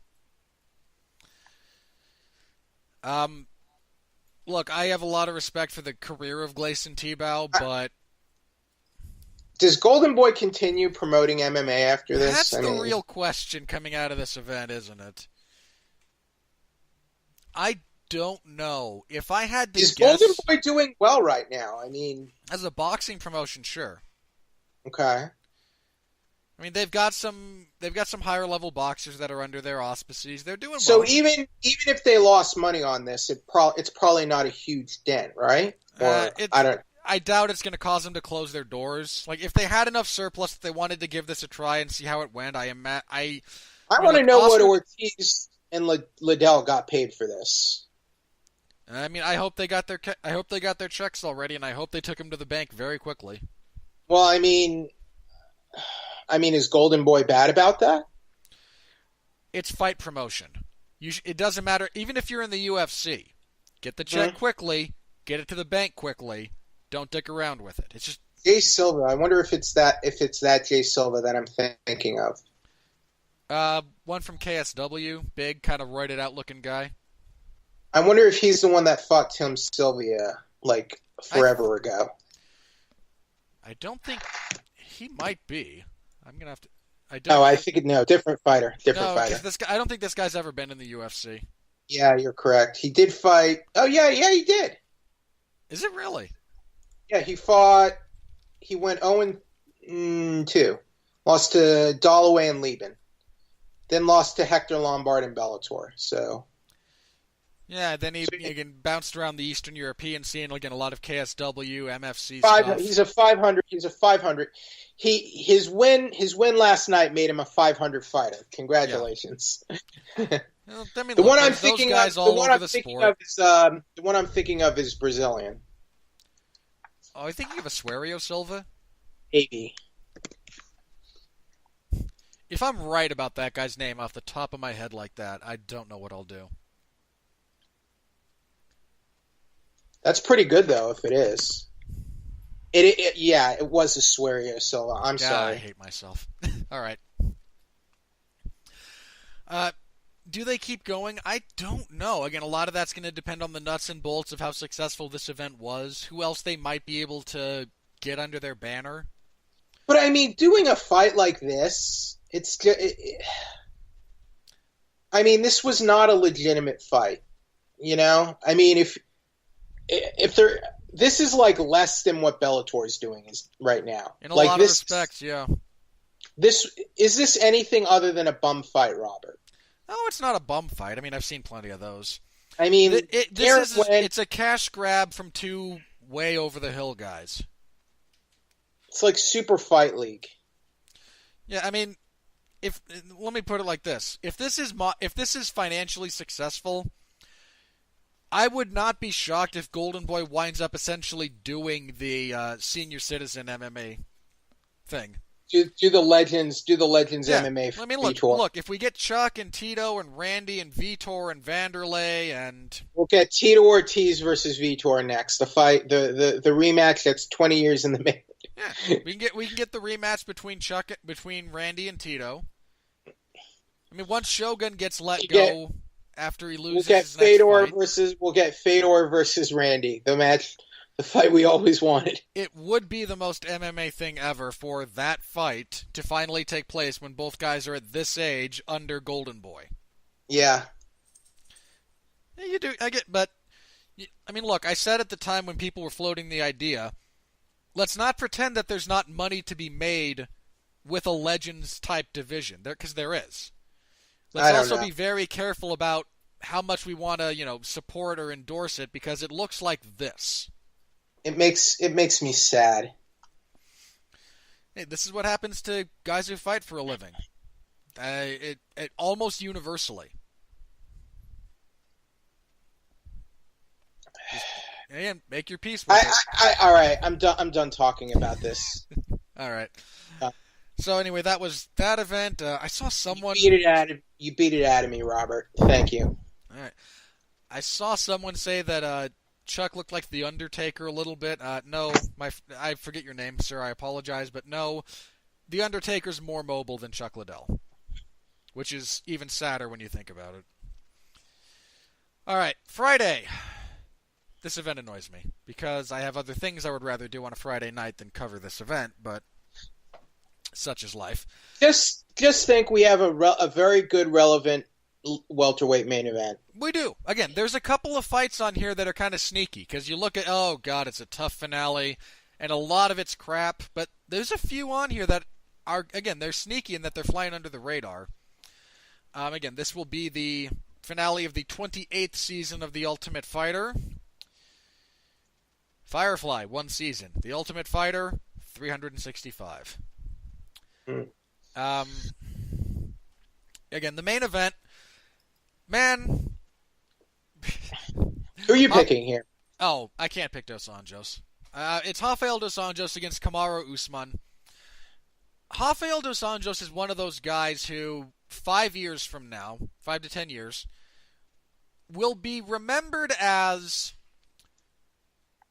Look, I have a lot of respect for the career of Gleison Tibau, but does Golden Boy continue promoting MMA after this? That's the real question coming out of this event, isn't it? I don't know. If I had to guess... Is Golden Boy doing well right now? I mean... As a boxing promotion, sure. Okay. I mean, they've got some higher level boxers that are under their auspices. They're doing well. So even if they lost money on this, it's probably not a huge dent, right? Or I doubt it's going to cause them to close their doors. Like, if they had enough surplus that they wanted to give this a try and see how it went, I want to know what Ortiz and Liddell got paid for this. I mean, I hope they got their checks already, and I hope they took them to the bank very quickly. Well, I mean, is Golden Boy bad about that? It's fight promotion. It doesn't matter, even if you're in the UFC. Get the check quickly, get it to the bank quickly. Don't dick around with it. It's just Jay Silva. I wonder if it's that Jay Silva that I'm thinking of. One from KSW, big, kind of roided out looking guy. I wonder if he's the one that fought Tim Sylvia like forever ago. I don't think he might be. I'm gonna have to. I think different fighter. This guy, I don't think this guy's ever been in the UFC. Yeah, you're correct. He did fight. Oh yeah, he did. Is it really? Yeah, he fought. He went 0. Two. Lost to Dalloway and Lieben. Then lost to Hector Lombard and Bellator. So Yeah, then he again bounced around the Eastern European scene, again a lot of KSW, MFC stuff. He's a 500. He's a 500. His win last night made him a 500 fighter. Congratulations. Yeah. Well, I mean, the look, one I'm those thinking guys of, all the one over I'm the thinking sport. of is the one I'm thinking of is Brazilian. Oh, I think you have a Suerio Silva. AB. If I'm right about that guy's name off the top of my head like that, I don't know what I'll do. That's pretty good though, if it is. It was a Suerio Silva. I'm sorry. I hate myself. All right. Do they keep going? I don't know. Again, a lot of that's going to depend on the nuts and bolts of how successful this event was, who else they might be able to get under their banner. But I mean, doing a fight like this, it's just, I mean, this was not a legitimate fight. You know, I mean, if they're this is like less than what Bellator is doing right now. In a like lot of respects, yeah. Is this anything other than a bum fight, Robert? No, it's not a bum fight. I mean, I've seen plenty of those. I mean, it's a cash grab from two way over the hill guys. It's like Super Fight League. Yeah, I mean, let me put it like this: if this is financially successful, I would not be shocked if Golden Boy winds up essentially doing the senior citizen MMA thing. Do the Legends MMA. I mean, look, if we get Chuck and Tito and Randy and Vitor and Vanderlei and we'll get Tito Ortiz versus Vitor next. The fight, the rematch that's 20 years in the making. Yeah, we can get the rematch between Randy and Tito. I mean, once Shogun gets let go after he loses, we'll get Fedor versus Randy. The fight we always wanted. It would be the most MMA thing ever for that fight to finally take place when both guys are at this age under Golden Boy. Yeah. You do. But I mean, look, I said at the time when people were floating the idea, let's not pretend that there's not money to be made with a Legends type division, because there is. Let's also be very careful about how much we want to, support or endorse it, because it looks like this. It makes me sad. Hey, this is what happens to guys who fight for a living. It almost universally. And make your peace with it. All right, I'm done talking about this. All right. So anyway, that was that event. I saw someone. You beat it out of me, Robert. Thank you. All right. I saw someone say that Chuck looked like the Undertaker a little bit. No, I forget your name, sir. I apologize, but no, the Undertaker's more mobile than Chuck Liddell, which is even sadder when you think about it. All right, Friday. This event annoys me because I have other things I would rather do on a Friday night than cover this event, but such is life. Just think we have a very good, relevant welterweight main event. We do. Again, there's a couple of fights on here that are kind of sneaky because you look at, oh god, it's a tough finale, and a lot of it's crap, but there's a few on here that are, again, they're sneaky in that they're flying under the radar. Again, this will be the finale of the 28th season of The Ultimate Fighter. Firefly, 1 season. The Ultimate Fighter, 365. Again, the main event, man. Who are you picking here? Oh, I can't pick Dos Anjos. It's Rafael Dos Anjos against Kamaru Usman. Rafael Dos Anjos is one of those guys who, 5 years from now, 5 to 10 years, will be remembered as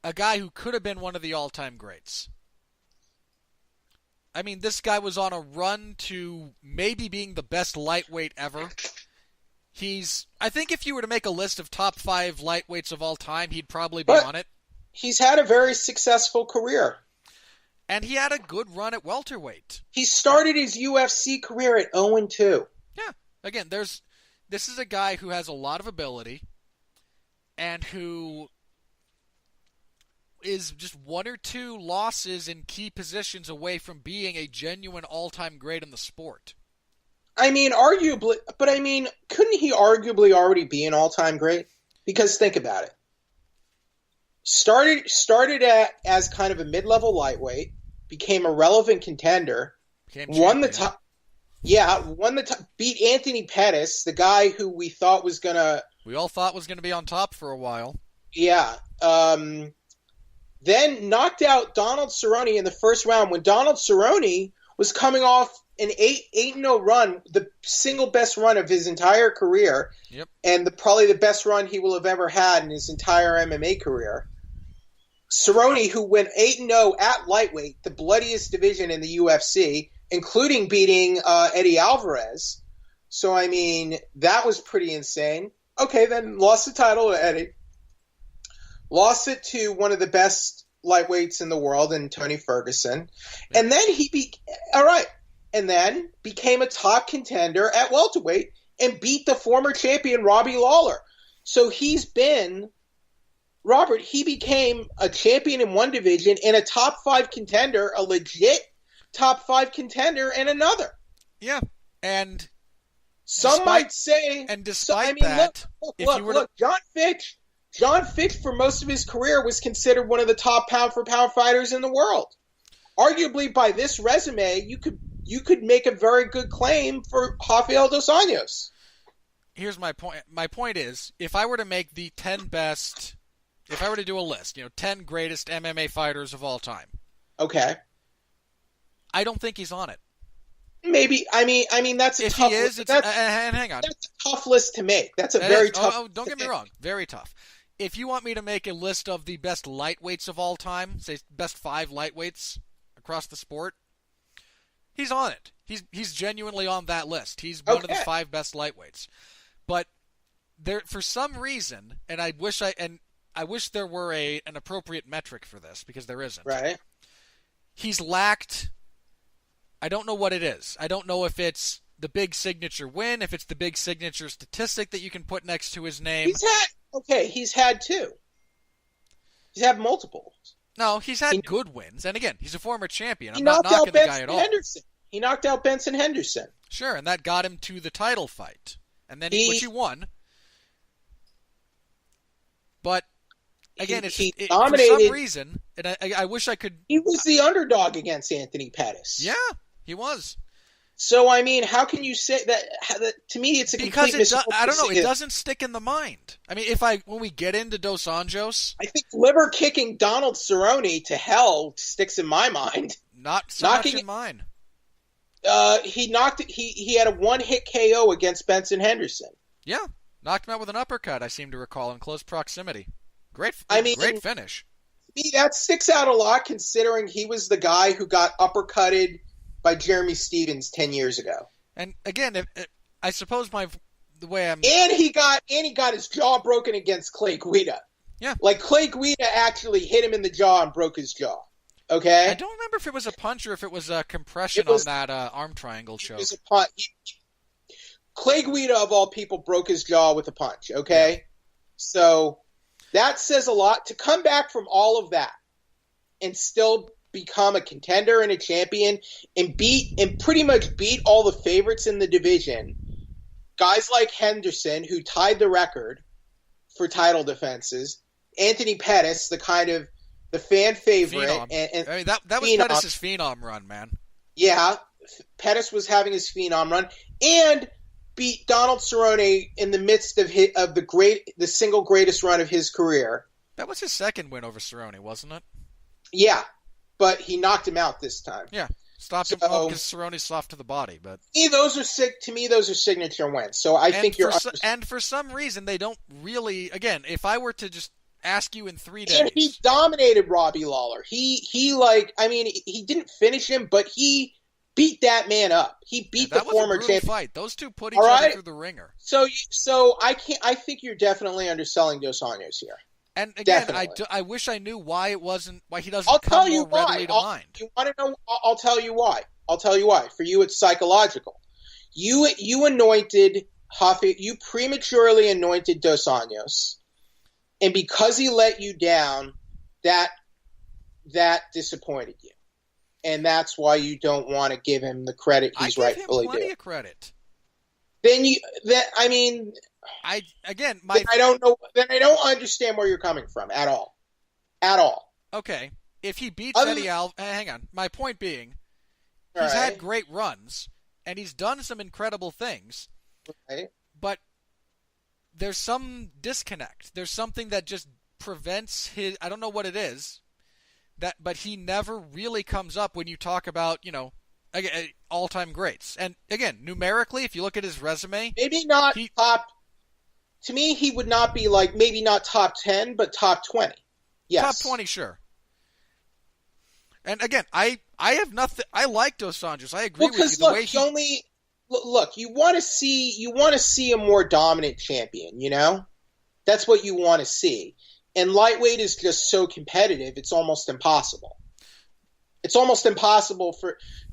a guy who could have been one of the all-time greats. I mean, this guy was on a run to maybe being the best lightweight ever. I think if you were to make a list of top 5 lightweights of all time, he'd probably be on it. He's had a very successful career. And he had a good run at welterweight. He started his UFC career at 0-2. Yeah. Again, this is a guy who has a lot of ability and who is just one or two losses in key positions away from being a genuine all-time great in the sport. I mean, arguably, but I mean, couldn't he arguably already be an all-time great? Because think about it. Started as kind of a mid-level lightweight, became a relevant contender, won the top. Yeah, beat Anthony Pettis, the guy who we all thought was gonna be on top for a while. Yeah. Then knocked out Donald Cerrone in the first round when Donald Cerrone was coming off an 8-0 run, the single best run of his entire career, and probably the best run he will have ever had in his entire MMA career. Cerrone, who went 8-0 at lightweight, the bloodiest division in the UFC, including beating Eddie Alvarez. So, I mean, that was pretty insane. Okay, then lost the title to Eddie. Lost it to one of the best lightweights in the world, in Tony Ferguson. Yeah. And then and then became a top contender at welterweight and beat the former champion Robbie Lawler. So he became a champion in one division and a top 5 contender, a legit top 5 contender in another. Yeah, and some might say, and despite that, look, John Fitch for most of his career was considered one of the top pound for pound fighters in the world. Arguably, by this resume, you could make a very good claim for Rafael dos Anjos. Here's my point. My point is, if I were to make the 10 best, if I were to do a list, 10 greatest MMA fighters of all time. Okay. I don't think he's on it. Maybe. I mean that's a tough list. And hang on. That's a tough list to make. That's a very tough. Oh, don't get me wrong. Very tough. If you want me to make a list of the best lightweights of all time, say best 5 lightweights across the sport, he's on it. He's genuinely on that list. He's one of the 5 best lightweights. But there, for some reason, and I wish there were an appropriate metric for this, because there isn't. Right. He's lacked. I don't know what it is. I don't know if it's the big signature win, if it's the big signature statistic that you can put next to his name. He's had 2. He's had multiple. No, he's had good wins. And again, he's a former champion. I'm not knocking the guy at all. He knocked out Benson Henderson. Sure, and that got him to the title fight. And then which he won. But again, for some reason, and I wish I could. He was the underdog against Anthony Pettis. Yeah, he was. So I mean, how can you say that? To me, it's a complete I don't know. It doesn't stick in the mind. I mean, when we get into Dos Anjos, I think liver kicking Donald Cerrone to hell sticks in my mind. Not so much in mine. He had a one-hit KO against Benson Henderson. Yeah, knocked him out with an uppercut. I seem to recall in close proximity. Great finish. To me, that sticks out a lot, considering he was the guy who got uppercutted by Jeremy Stevens 10 years ago. And again, I suppose the way I'm... And he got his jaw broken against Clay Guida. Yeah. Like, Clay Guida actually hit him in the jaw and broke his jaw. Okay? I don't remember if it was a punch or if it was a compression on that arm triangle choke. It was a punch. Clay Guida, of all people, broke his jaw with a punch, okay? Yeah. So, that says a lot. To come back from all of that and still become a contender and a champion and pretty much beat all the favorites in the division, guys like Henderson, who tied the record for title defenses, Anthony Pettis, the fan favorite, and I mean, that was Pettis' phenom run, man. Yeah, Pettis was having his phenom run, and beat Donald Cerrone in the midst of the single greatest run of his career. That was his second win over Cerrone, wasn't it? Yeah. But he knocked him out this time. Yeah, stopped him because Cerrone's soft to the body. But to me, those are signature wins. So I think you're. And for some reason, they don't really. Again, if I were to just ask you in 3 days, and he dominated Robbie Lawler. He didn't finish him, but he beat that man up. He beat the former champion. Fight. Those two put each other through the ringer. So I think you're definitely underselling Dos Anjos here. And again, I wish I knew why he doesn't come more readily to mind. You want to know? I'll tell you why. For you, it's psychological. You prematurely anointed Dos Anjos, and because he let you down, that that disappointed you, and that's why you don't want to give him the credit he's rightfully due. I give him plenty of credit. I don't know. Then I don't understand where you're coming from at all. At all. Okay, if he beats Eddie Alvarez, hang on. My point being, he's had great runs and he's done some incredible things. Right. But there's some disconnect. There's something that just prevents his. I don't know what it is. But he never really comes up when you talk about, all-time greats. And again, numerically, if you look at his resume, maybe not top. To me, he would not be maybe not top 10, but top 20. Yes, top 20, sure. And again, I have nothing. I like Dos Anjos. I agree with you. Look, you want to see a more dominant champion. That's what you want to see. And lightweight is just so competitive; it's almost impossible. It's almost impossible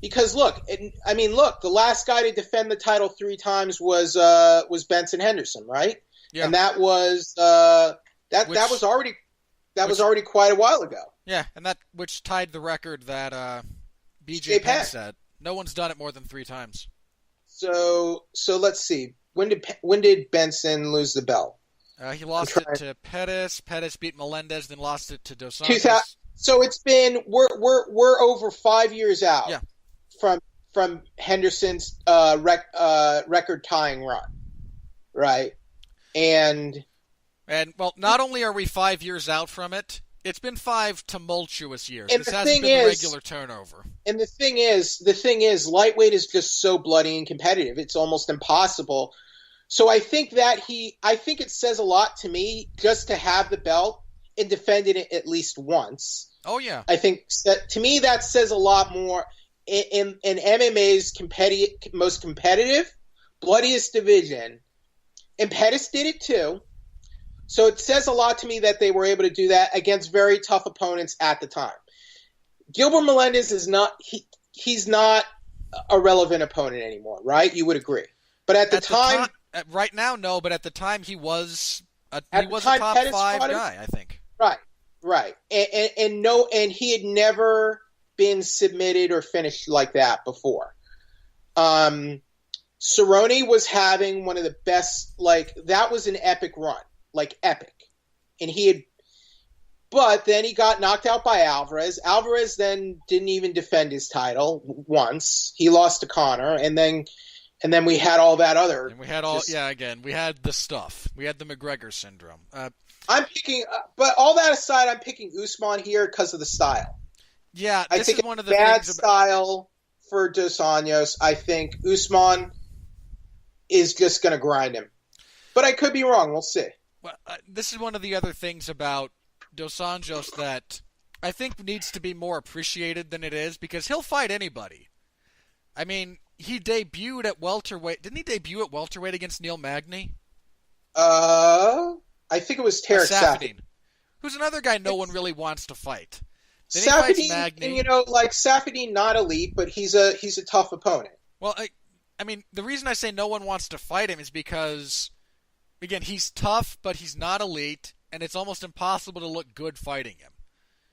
because the last guy to defend the title 3 times was Benson Henderson, right? Yeah. And that was that was already quite a while ago. Yeah, and which tied the record that BJ Penn set. No one's done it more than 3 times. So let's see. When did Benson lose the belt? He lost it to Pettis. Pettis beat Melendez, then lost it to Dos Anjos. So it's been we're over 5 years out. Yeah. From Henderson's record tying run, right? And well, not only are we 5 years out from it, it's been 5 tumultuous years. And this hasn't been the regular turnover. And the thing is, lightweight is just so bloody and competitive. It's almost impossible. So I think it says a lot to me just to have the belt and defend it at least once. Oh yeah. I think to me that says a lot more in MMA's most competitive, bloodiest division. And Pettis did it too. So it says a lot to me that they were able to do that against very tough opponents at the time. Gilbert Melendez is he's not a relevant opponent anymore, right? You would agree. But at the time right now, no. But at the time, he was a top Pettis 5 guy, I think. Right. And he had never been submitted or finished like that before. Cerrone was having one of the best. That was an epic run, epic, and but then he got knocked out by Alvarez. Alvarez then didn't even defend his title once. He lost to Conor, and then we had all that other. And we had we had the stuff. We had the McGregor syndrome. I'm picking, but all that aside, I'm picking Usman here because of the style. Yeah, I think is one of the bad things style for Dos Anjos. I think Usman is just going to grind him, but I could be wrong. We'll see. Well, this is one of the other things about Dos Anjos that I think needs to be more appreciated than it is, because he'll fight anybody. I mean, he debuted at welterweight. Didn't he debut at welterweight against Neil Magny? I think it was Tarek Saffiedine. Who's another guy no one really wants to fight. Then Saffiedine, and Saffiedine, not elite, but he's a tough opponent. Well, I mean, the reason I say no one wants to fight him is because, again, he's tough, but he's not elite, and it's almost impossible to look good fighting him.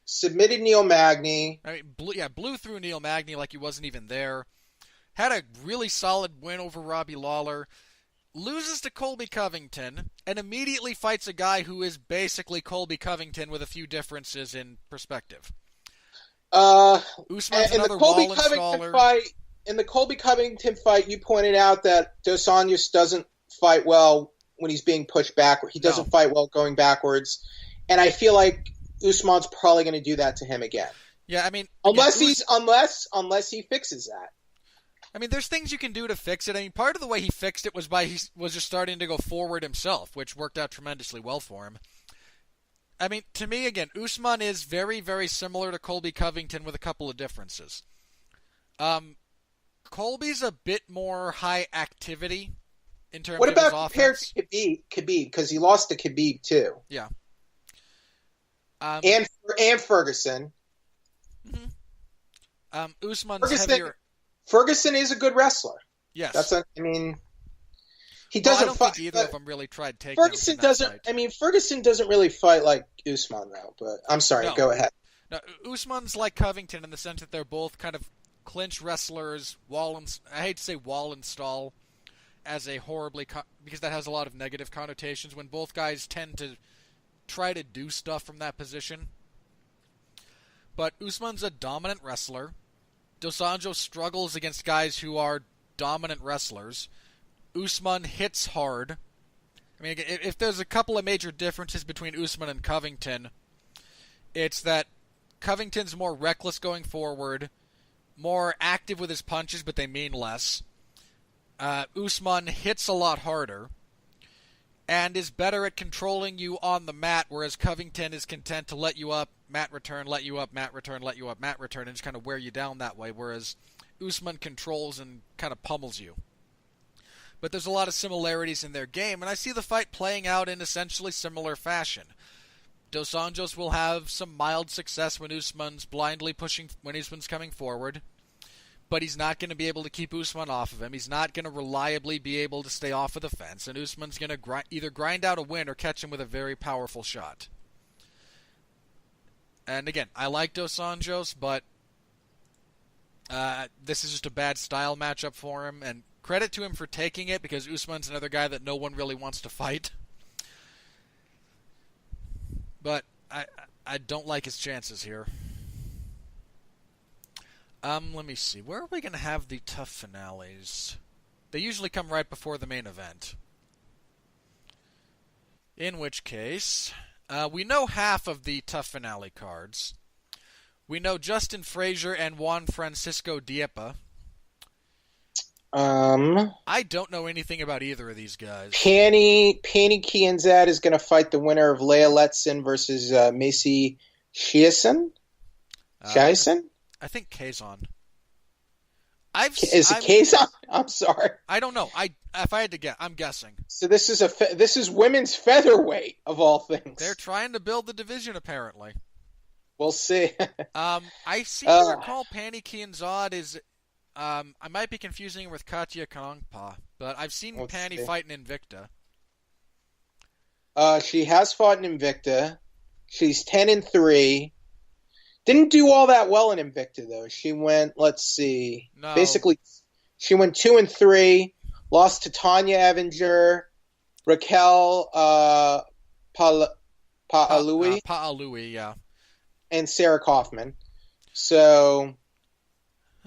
Submitted Neil Magny. I mean, blew through Neil Magny like he wasn't even there. Had a really solid win over Robbie Lawler. Loses to Colby Covington, and immediately fights a guy who is basically Colby Covington with a few differences in perspective. Usman's another wall installer. In the Colby Covington fight, you pointed out that Dos Anjos doesn't fight well when he's being pushed backward. He doesn't fight well going backwards, and I feel like Usman's probably going to do that to him again. Yeah, I mean, unless he fixes that. I mean, there's things you can do to fix it. I mean, part of the way he fixed it was he was just starting to go forward himself, which worked out tremendously well for him. I mean, to me, again, Usman is very, very similar to Colby Covington with a couple of differences. Colby's a bit more high activity in terms of his offense. What about compared to Khabib? Because he lost to Khabib, too. Yeah. And Ferguson. Mm-hmm. Usman's heavier. Ferguson is a good wrestler. Yes. He doesn't I don't fight. think either of them really tried taking Ferguson doesn't. Fight. I mean, Ferguson doesn't really fight like Usman, though. But I'm sorry. No. Go ahead. Now, Usman's like Covington in the sense that they're both kind of clinch wrestlers. I hate to say wall and stall as a because that has a lot of negative connotations when both guys tend to try to do stuff from that position. But Usman's a dominant wrestler. Dos Anjos struggles against guys who are dominant wrestlers. Usman hits hard. I mean, if there's a couple of major differences between Usman and Covington, it's that Covington's more reckless going forward, more active with his punches, but they mean less. Usman hits a lot harder and is better at controlling you on the mat, whereas Covington is content to let you up, mat return, let you up, mat return, let you up, mat return, and just kind of wear you down that way, whereas Usman controls and kind of pummels you. But there's a lot of similarities in their game, and I see the fight playing out in essentially similar fashion. Dos Anjos will have some mild success when Usman's coming forward, but he's not going to be able to keep Usman off of him. He's not going to reliably be able to stay off of the fence, and Usman's going to either grind out a win or catch him with a very powerful shot. And again, I like Dos Anjos, but this is just a bad style matchup for him, and credit to him for taking it, because Usman's another guy that no one really wants to fight. But I don't like his chances here. Let me see. Where are we going to have the tough finales? They usually come right before the main event. In which case, we know half of the tough finale cards. We know Justin Frazier and Juan Francisco Diepa. I don't know anything about either of these guys. Pani Kianzad is going to fight the winner of Leia Letson versus Macy Chiasson. I think Kazan. Is it Kazan? I'm sorry. I don't know. If I had to guess, I'm guessing. So this is women's featherweight of all things. They're trying to build the division, apparently. We'll see. I seem to recall Pani Kianzad is. I might be confusing her with Katya Kanangpa, but I've seen Pani fight in Invicta. She has fought in Invicta. She's 10-3. Didn't do all that well in Invicta, though. She went, let's see. No. Basically, she went 2-3, lost to Tanya Evinger, Raquel Pa'alui. Pa'alui, yeah. And Sarah Kaufman. So...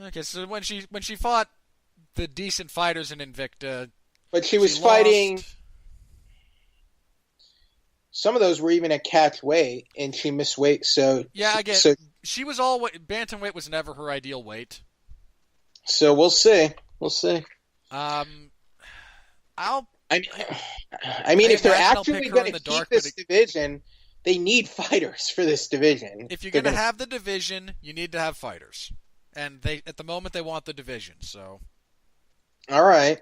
Okay, so when she fought the decent fighters in Invicta... But she was fighting... Some of those were even at catch weight, and she missed weight. So yeah, again, she was bantamweight was never her ideal weight. So we'll see. I mean, if they're actually going to keep this division, they need fighters for this division. If you're going to have the division, you need to have fighters, and at the moment they want the division. So all right.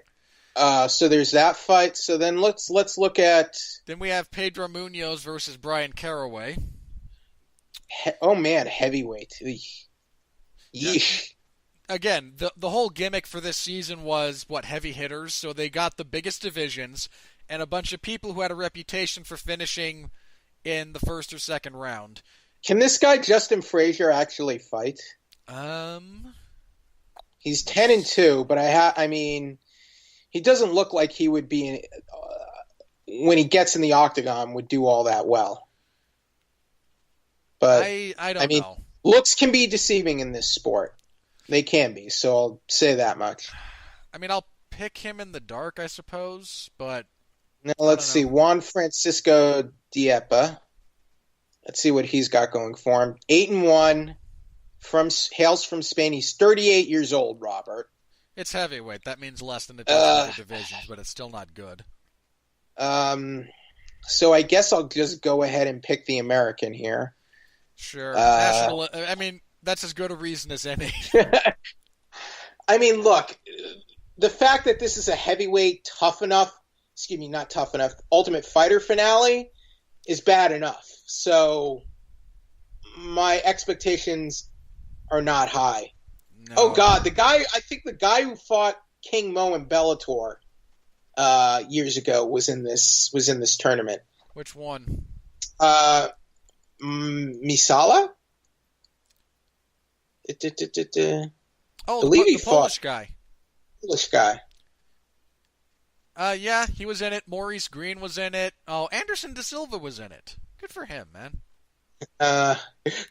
So there's that fight. So then let's look at... Then we have Pedro Munoz versus Brian Caraway. Oh, man, heavyweight. Yeesh. Again, the whole gimmick for this season was, heavy hitters. So they got the biggest divisions and a bunch of people who had a reputation for finishing in the first or second round. Can this guy, Justin Frazier, actually fight? He's 10-2, but I mean... He doesn't look like he would be, when he gets in the octagon, would do all that well. But I don't know. Looks can be deceiving in this sport. They can be, so I'll say that much. I mean, I'll pick him in the dark, I suppose, but... Now let's see. Juan Francisco Diepa. Let's see what he's got going for him. 8-1, hails from Spain. He's 38 years old, Robert. It's heavyweight. That means less than the other divisions, but it's still not good. So I guess I'll just go ahead and pick the American here. Sure. I mean, that's as good a reason as any. I mean, look, the fact that this is a heavyweight Ultimate Fighter finale is bad enough. So my expectations are not high. No. Oh God, I think the guy who fought King Mo in Bellator years ago was in this tournament. Which one? Misala? Oh, believe he the fought Polish guy. English guy. Yeah, he was in it. Maurice Green was in it. Oh, Anderson De Silva was in it. Good for him, man. Uh,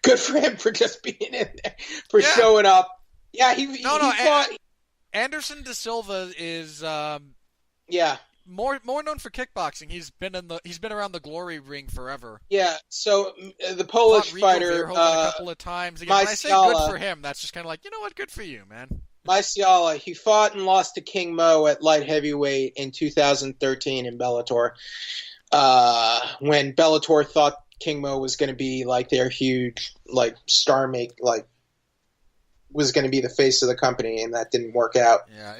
Good for him for just being in there, for Yeah. showing up. Yeah, he No, fought. Anderson De Silva is Yeah, more known for kickboxing. He's been around the glory ring forever. yeah. So the Fought Polish Rico fighter, Verhoeven a couple of times. Again, when I say good Maisiala, for him, that's just kind of like, you know what, good for you, man. Maisiala, he fought and lost to King Mo at light heavyweight in 2013 in Bellator. When Bellator thought King Mo was going to be like their huge star was going to be the face of the company, and that didn't work out. Yeah,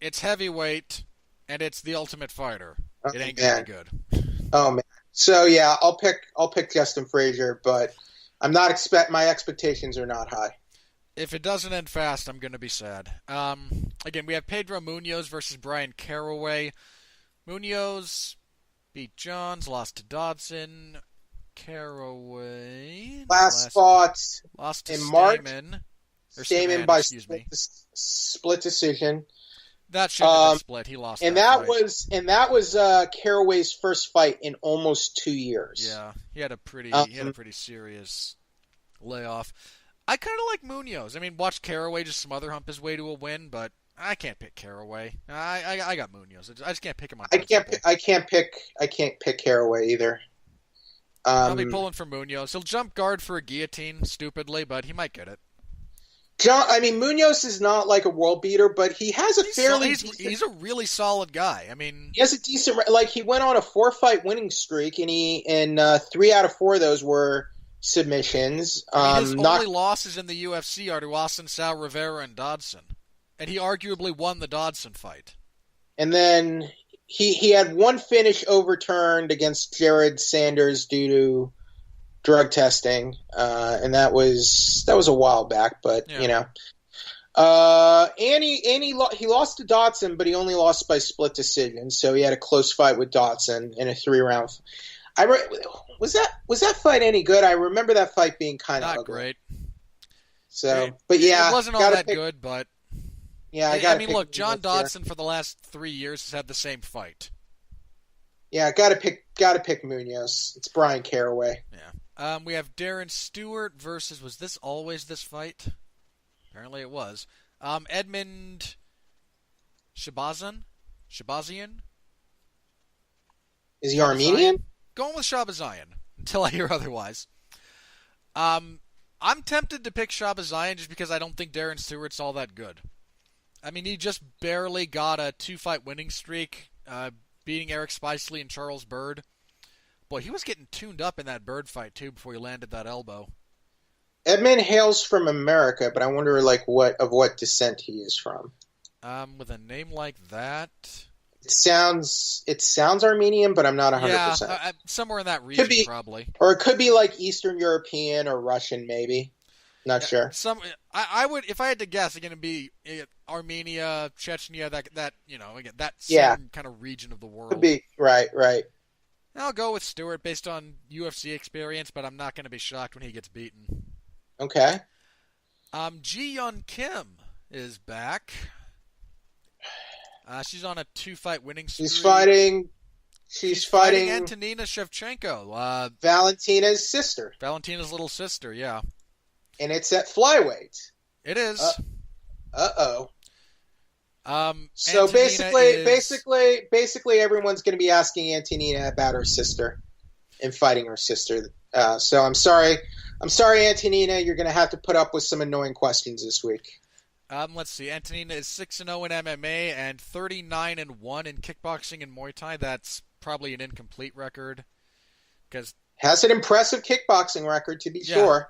it's heavyweight, and it's the Ultimate Fighter. It ain't gonna be good. Oh man. So yeah, I'll pick Justin Frazier, but my expectations are not high. If it doesn't end fast, I'm gonna be sad. Again, we have Pedro Munoz versus Brian Caraway. Munoz beat Johns, lost to Dodson. Caraway Last fought lost to in March. Stamen by split decision. That should have been split. He lost, and that that was Caraway's first fight in almost 2 years. Yeah, he had a pretty serious layoff. I kind of like Munoz. I mean, watch Caraway just smother hump his way to a win, but I can't pick Caraway. I got Munoz. I just can't pick him on principle. I can't pick Caraway either. I'll be pulling for Munoz. He'll jump guard for a guillotine, stupidly, but he might get it. Munoz is not like a world beater, but he has he's a really solid guy. I mean, he has a decent, he went on a 4-fight winning streak, and 3 out of 4 of those were submissions. His only losses in the UFC are to Austin Sal Rivera and Dodson, and he arguably won the Dodson fight. And then he had one finish overturned against Jared Sanders due to drug testing, and that was a while back, but yeah. He lost to Dodson, but he only lost by split decision, so he had a close fight with Dodson in a 3-round. Was that fight any good? I remember that fight being kind of not great. So, but yeah, it wasn't all that good, but yeah, look, John Dodson for the last 3 years has had the same fight. Yeah, gotta pick Munoz. It's Brian Caraway. Yeah. We have Darren Stewart versus, was this always this fight? Apparently it was. Edmund Shabazian? Is he Armenian? Going with Shabazian until I hear otherwise. I'm tempted to pick Shabazian just because I don't think Darren Stewart's all that good. I mean, he just barely got a 2-fight winning streak, beating Eric Spicely and Charles Byrd. Boy, he was getting tuned up in that Byrd fight, too, before he landed that elbow. Edmund hails from America, but I wonder, what descent he is from. With a name like that... It sounds Armenian, but I'm not 100%. Yeah, somewhere in that region, probably. Or it could be, Eastern European or Russian, maybe. Not sure. I would, if I had to guess, it's going to be Armenia, Chechnya, that same kind of region of the world. Could be, right. I'll go with Stewart based on UFC experience, but I'm not going to be shocked when he gets beaten. Okay. Ji-Yeon Kim is back. She's on a 2-fight winning streak. She's fighting Antonina Shevchenko. Valentina's sister. Valentina's little sister, yeah. And it's at flyweight. It is. Uh-oh. So Antonina basically everyone's going to be asking Antonina about her sister and fighting her sister. So I'm sorry, Antonina, you're going to have to put up with some annoying questions this week. Let's see. Antonina is 6-0 in MMA and 39-1 in kickboxing and Muay Thai. That's probably an incomplete record. Has an impressive kickboxing record, to be sure.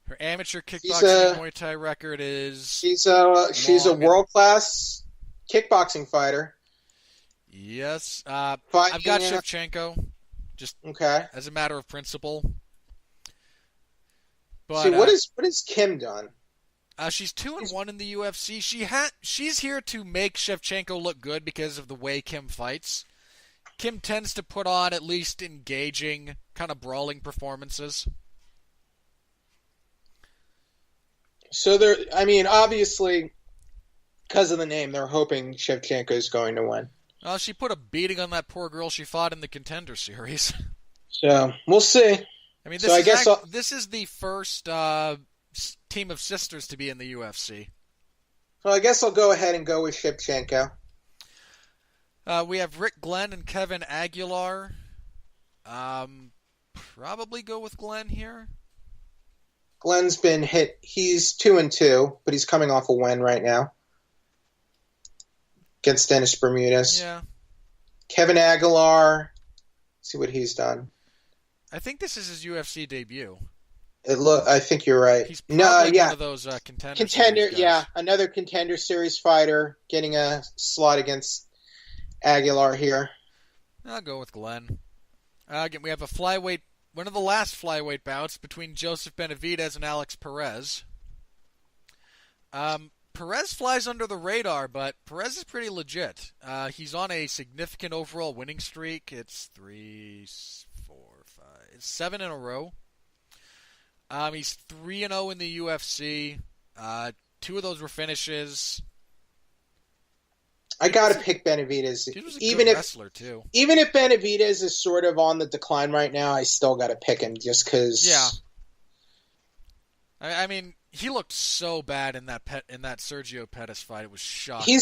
Her amateur kickboxing and Muay Thai record is... She's a world-class kickboxing fighter. Yes. I've got Shevchenko, just as a matter of principle. But, see, what has Kim done? She's 2-1 in the UFC. She's here to make Shevchenko look good because of the way Kim fights. Kim tends to put on at least engaging, kind of brawling performances. So they're, I mean, obviously, because of the name, they're hoping Shevchenko is going to win. She put a beating on that poor girl she fought in the Contender Series. So we'll see. I mean, So I guess this is the first team of sisters to be in the UFC. well, I guess I'll go ahead and go with Shevchenko. We have Rick Glenn and Kevin Aguilar. Probably go with Glenn here. Glenn's been hit. He's 2-2, but he's coming off a win right now against Dennis Bermudez. Yeah. Kevin Aguilar. See what he's done. I think this is his UFC debut. I think you're right. He's probably one of those contender series guys. Yeah, another Contender Series fighter getting a slot against Aguilar here. I'll go with Glenn. Again, we have a flyweight, one of the last flyweight bouts between Joseph Benavidez and Alex Perez. Perez flies under the radar, but Perez is pretty legit. He's on a significant overall winning streak. It's 7 in a row. He's 3-0 in the UFC. 2 of those were finishes. I gotta pick Benavidez. He was a good wrestler too. Even if Benavidez is sort of on the decline right now, I still gotta pick him just because. Yeah. I mean, he looked so bad in that Sergio Pettis fight. It was shocking.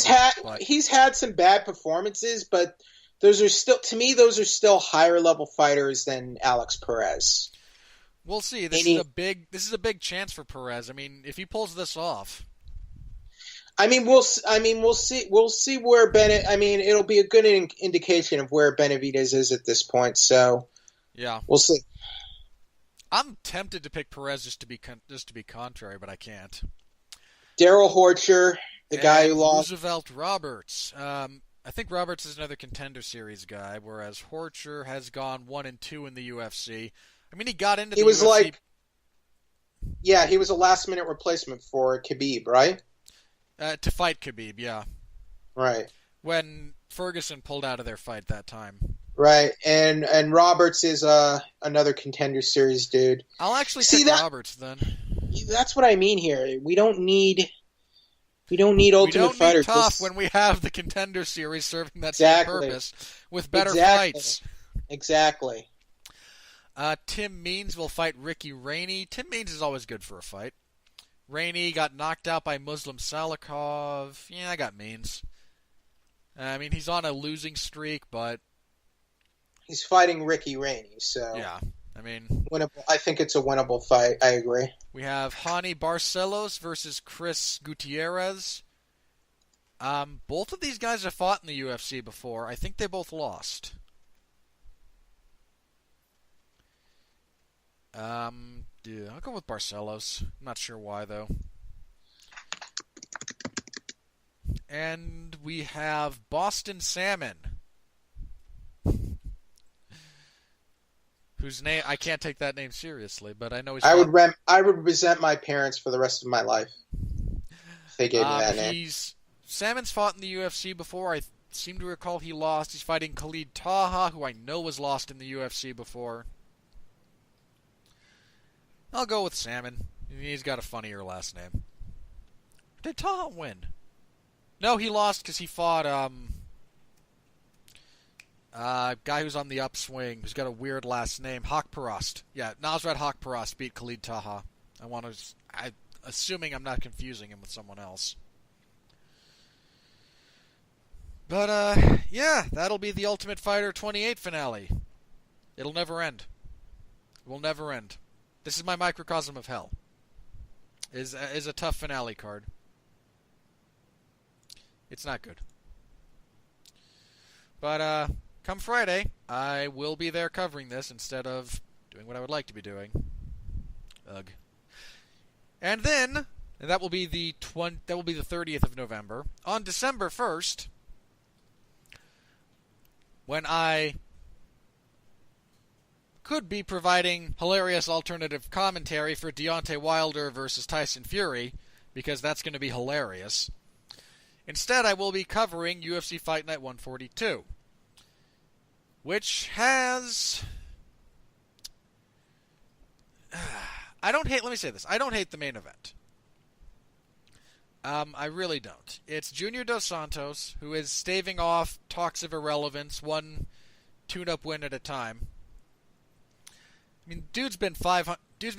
He's had some bad performances, but those are still higher level fighters than Alex Perez. We'll see. This is a big chance for Perez. I mean, if he pulls this off. We'll see where it'll be a good indication of where Benavidez is at this point. So, yeah, we'll see. I'm tempted to pick Perez just to be contrary, but I can't. Daryl Horcher, the guy who lost. Roosevelt Roberts. I think Roberts is another Contender Series guy, whereas Horcher has gone 1-2 in the UFC. I mean, he got into the UFC. He was a last-minute replacement for Khabib, right? To fight Khabib, yeah. Right. When Ferguson pulled out of their fight that time. Right, and Roberts is another Contender Series dude. I'll actually pick Roberts then. That's what I mean here. We don't need Ultimate Fighter. We don't need tough when we have the Contender Series serving that same purpose with better fights. Exactly. Tim Means will fight Ricky Rainey. Tim Means is always good for a fight. Rainey got knocked out by Muslim Salikov. Yeah, I got Means. I mean, he's on a losing streak, but he's fighting Ricky Rainey, so yeah. I mean, winnable. I think it's a winnable fight. I agree. We have Hani Barcelos versus Chris Gutierrez. Both of these guys have fought in the UFC before. I think they both lost. Yeah, I'll go with Barcelos. I'm not sure why, though. And we have Boston Salmon, whose name I can't take that name seriously, but I know he's. I would resent my parents for the rest of my life if they gave me that name. Salmon's fought in the UFC before. I seem to recall he lost. He's fighting Khalid Taha, who I know was lost in the UFC before. I'll go with Salmon. He's got a funnier last name. Did Taha win? No, he lost because he fought a guy who's on the upswing, who's got a weird last name, Haqparast. Yeah, Nasrat Haqparast beat Khalid Taha. Assuming I'm not confusing him with someone else. But, yeah, that'll be the Ultimate Fighter 28 finale. It'll never end. It will never end. This is my microcosm of hell. Is a tough finale card. It's not good. But, come Friday, I will be there covering this instead of doing what I would like to be doing. Ugh. And then, that will be the 30th of November. On December 1st, when I could be providing hilarious alternative commentary for Deontay Wilder versus Tyson Fury, because that's going to be hilarious. Instead, I will be covering UFC Fight Night 142, which has... let me say this. I don't hate the main event. I really don't. It's Junior Dos Santos, who is staving off talks of irrelevance, one tune-up win at a time. I mean, dude's been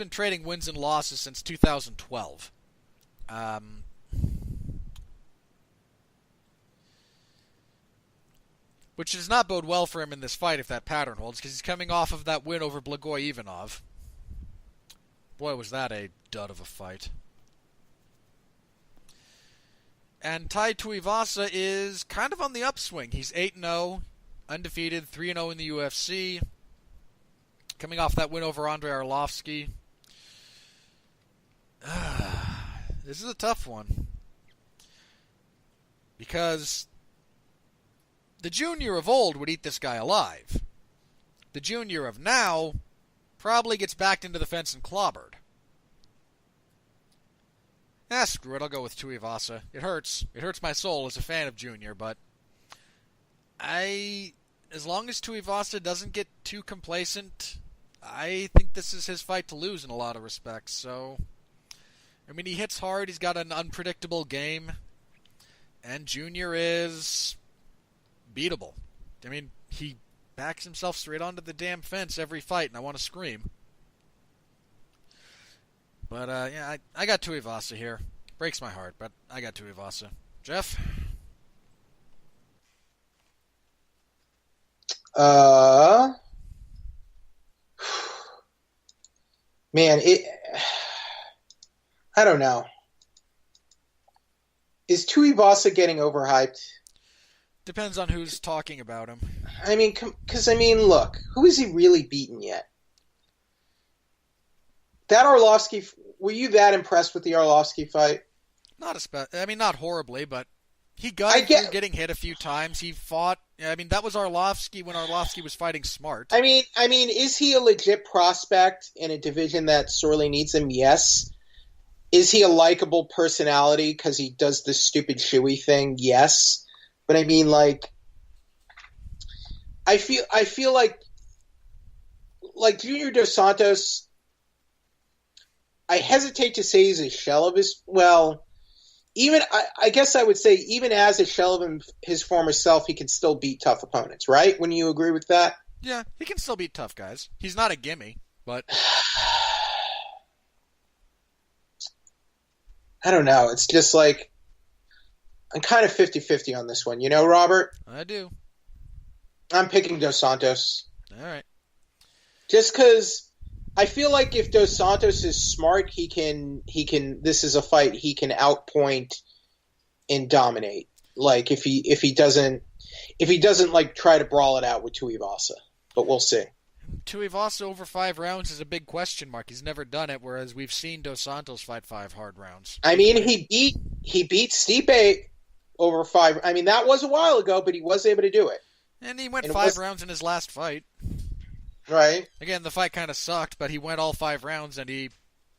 trading wins and losses since 2012. Which does not bode well for him in this fight if that pattern holds, because he's coming off of that win over Blagoy Ivanov. Boy, was that a dud of a fight. And Tai Tuivasa is kind of on the upswing. He's 8-0, undefeated, 3-0 in the UFC. Coming off that win over Andrei Arlovsky. This is a tough one. Because the Junior of old would eat this guy alive. The Junior of now probably gets backed into the fence and clobbered. Screw it, I'll go with Tuivasa. It hurts. It hurts my soul as a fan of Junior, but as long as Tuivasa doesn't get too complacent, I think this is his fight to lose in a lot of respects. So, I mean, he hits hard, he's got an unpredictable game, and Junior is beatable. I mean, he backs himself straight onto the damn fence every fight, and I want to scream. But, yeah, I got Tuivasa here. Breaks my heart, but I got Tuivasa. Jeff? Man, I don't know. Is Tuivasa getting overhyped? Depends on who's talking about him. I mean, look, who has he really beaten yet? That Arlovsky, were you that impressed with the Arlovsky fight? Not horribly, but he got through getting hit a few times. He fought. I mean, that was Arlovsky when Arlovsky was fighting smart. I mean, is he a legit prospect in a division that sorely needs him? Yes. Is he a likable personality because he does this stupid shoey thing? Yes. But I mean, like, I feel like Junior Dos Santos, I hesitate to say he's a shell of his, well, even, I guess I would say even as a shell of his former self, he can still beat tough opponents, right? Wouldn't you agree with that? Yeah, he can still beat tough guys. He's not a gimme, but I don't know. It's just like, I'm kind of 50-50 on this one. You know, Robert? I do. I'm picking Dos Santos. All right. Just because I feel like if Dos Santos is smart, he can. This is a fight he can outpoint and dominate. Like if he doesn't like try to brawl it out with Tuivasa, but we'll see. Tuivasa over 5 rounds is a big question mark. He's never done it, whereas we've seen Dos Santos fight 5 hard rounds. I mean, he beat Stipe over 5. I mean, that was a while ago, but he was able to do it. And he went 5 rounds in his last fight. Right. Again, the fight kind of sucked, but he went all 5 rounds and he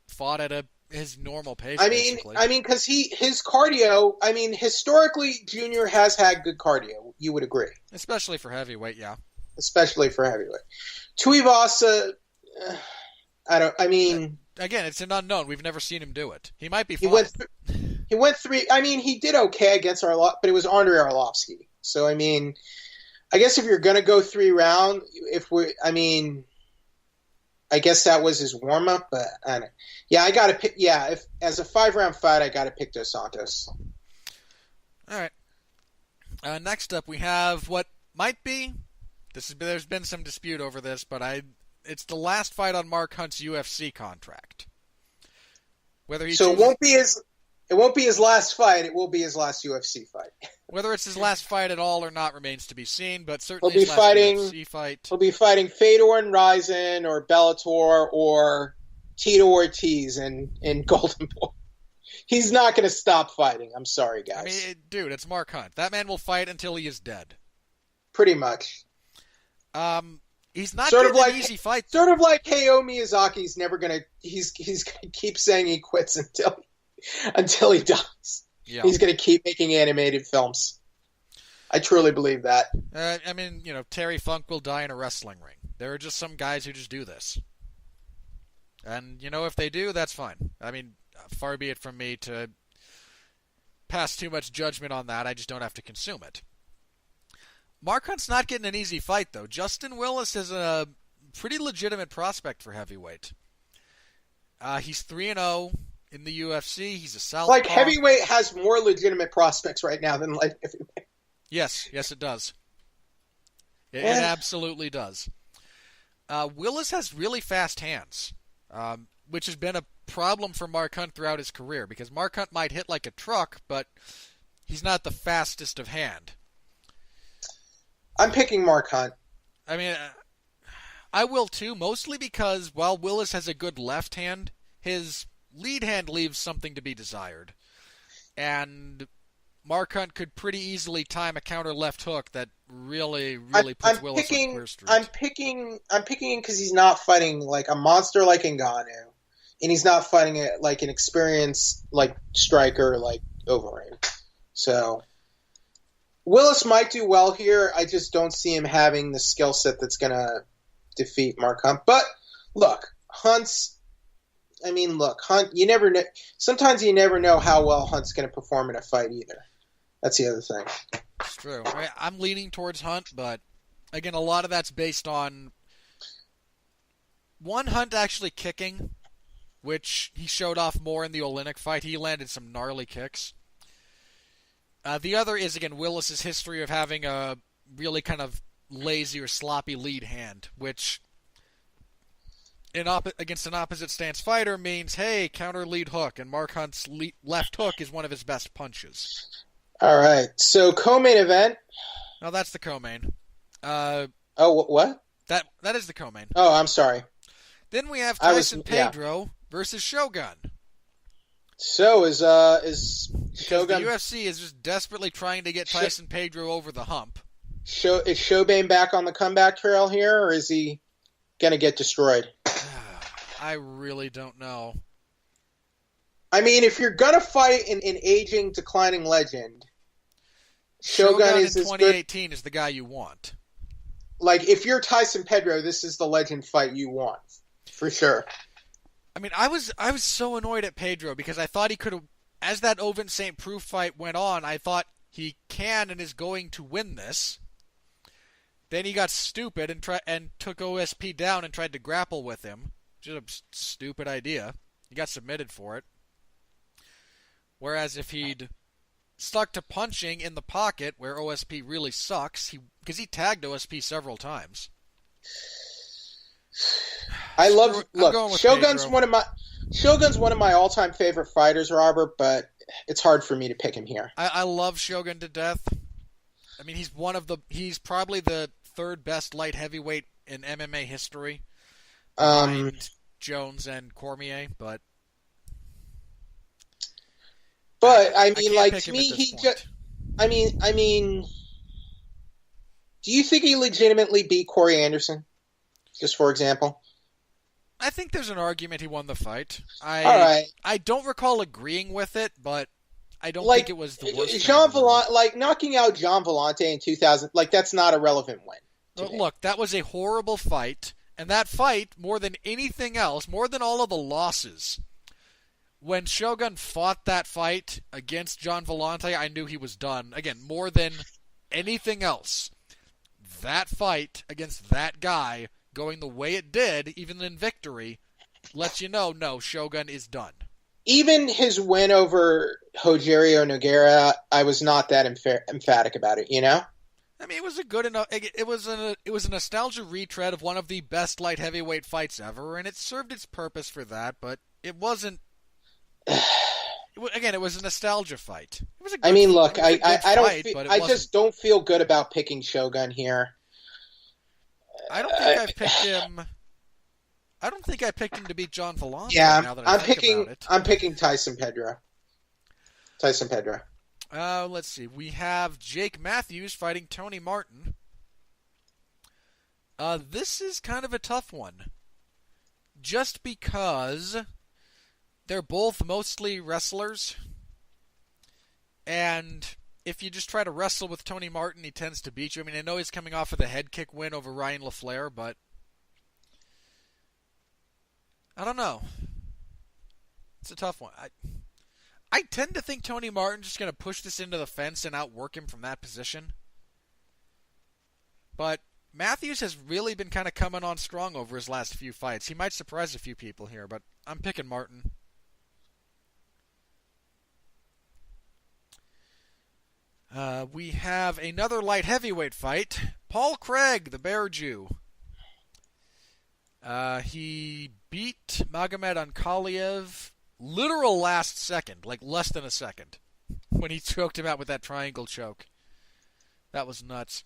fought at his normal pace. I mean, because his cardio. I mean, historically, Junior has had good cardio. You would agree, especially for heavyweight, yeah. Especially for heavyweight. Tuivasa, again, it's an unknown. We've never seen him do it. He might be fine. He went 3. I mean, he did okay against Arlovsky, but it was Andrei Arlovsky. So I mean, I guess if you're going to go 3 round, I guess that was his warm up, but I don't. Yeah, I got to pick. Yeah, if as a 5-round fight, I got to pick Dos Santos. All right. Next up, we have what might be. There's been some dispute over this, but it's the last fight on Mark Hunt's UFC contract. It won't be his last fight. It will be his last UFC fight. Whether it's his last fight at all or not remains to be seen, but certainly his last UFC fight. He'll be fighting Fedor and Rizin or Bellator or Tito Ortiz in Golden Boy. He's not going to stop fighting. I'm sorry, guys. I mean, dude, it's Mark Hunt. That man will fight until he is dead. Pretty much. He's not getting an easy fight. Sort of like Hayao Miyazaki's never going to... He's going to keep saying he quits until he dies. Yeah. He's going to keep making animated films. I truly believe that. I mean, Terry Funk will die in a wrestling ring. There are just some guys who just do this. And, if they do, that's fine. I mean, far be it from me to pass too much judgment on that. I just don't have to consume it. Mark Hunt's not getting an easy fight, though. Justin Willis is a pretty legitimate prospect for heavyweight. He's 3-0 in the UFC. He's a southpaw. Like, heavyweight has more legitimate prospects right now than light heavyweight. Yes, it does. It absolutely does. Willis has really fast hands, which has been a problem for Mark Hunt throughout his career, because Mark Hunt might hit like a truck, but he's not the fastest of hand. I'm picking Mark Hunt. I mean, I will too, mostly because while Willis has a good left hand, his lead hand leaves something to be desired. And Mark Hunt could pretty easily time a counter left hook that really puts Willis on clear street. I'm picking because he's not fighting like a monster like Ngannou, and he's not fighting it like an experienced like striker like Overeem. So Willis might do well here. I just don't see him having the skill set that's going to defeat Mark Hunt. But look, Hunt, you never know. Sometimes you never know how well Hunt's going to perform in a fight either. That's the other thing. It's true. I'm leaning towards Hunt, but again, a lot of that's based on one, Hunt actually kicking, which he showed off more in the Olynyk fight. He landed some gnarly kicks. The other is, again, Willis's history of having a really kind of lazy or sloppy lead hand, which against an opposite stance fighter means, hey, counter lead hook, and Mark Hunt's left hook is one of his best punches. All right, so co-main event. No, that's the co-main. What? That is the co-main. Oh, I'm sorry. Then we have Tyson Pedro versus Shogun. So is Because Shogun? the UFC is just desperately trying to get Tyson Pedro over the hump. Is Shogun back on the comeback trail here, or is he gonna get destroyed? I really don't know. I mean, if you're gonna fight an aging, declining legend, Shogun is in 2018 is the guy you want. Like, if you're Tyson Pedro, this is the legend fight you want, for sure. I mean, I was so annoyed at Pedro because I thought he could have, as that Ovince St. Preux fight went on, I thought he can and is going to win this. Then he got stupid and took OSP down and tried to grapple with him. Just a stupid idea. He got submitted for it. Whereas if he'd stuck to punching in the pocket, where OSP really sucks, because he tagged OSP several times. Shogun's one of my all-time favorite fighters, Robert, but it's hard for me to pick him here. I love Shogun to death. I mean, he's probably the third best light heavyweight in MMA history, behind Jones and Cormier. But I mean, like, to me, he just. I mean, do you think he legitimately beat Corey Anderson? Just for example. I think there's an argument he won the fight. All right. I don't recall agreeing with it, but I don't think it was the worst. Knocking out Jean Vellante in 2000, that's not a relevant win. Look, that was a horrible fight, and that fight, more than anything else, more than all of the losses, when Shogun fought that fight against Jean Vellante, I knew he was done. Again, more than anything else, that fight against that guy going the way it did, even in victory, lets you know, no, Shogun is done. Even his win over Rogerio Nogueira, I was not that emphatic about it, you know? I mean, it was a good enough. It was a nostalgia retread of one of the best light heavyweight fights ever, and it served its purpose for that. But it wasn't. Again, it was a nostalgia fight. It was a good, I just don't feel good about picking Shogun here. I don't think I've picked him. I don't think I picked him to beat John Vellante. Yeah, I'm picking Tyson Pedro. Tyson Pedro. Let's see. We have Jake Matthews fighting Tony Martin. This is kind of a tough one. Just because they're both mostly wrestlers. And if you just try to wrestle with Tony Martin, he tends to beat you. I mean, I know he's coming off of the head kick win over Ryan LaFleur, but I don't know. It's a tough one. I tend to think Tony Martin's just going to push this into the fence and outwork him from that position. But Matthews has really been kind of coming on strong over his last few fights. He might surprise a few people here, but I'm picking Martin. We have another light heavyweight fight. Paul Craig, the Bear Jew. He beat Magomed Ankalaev literal last second, like less than a second, when he choked him out with that triangle choke. That was nuts.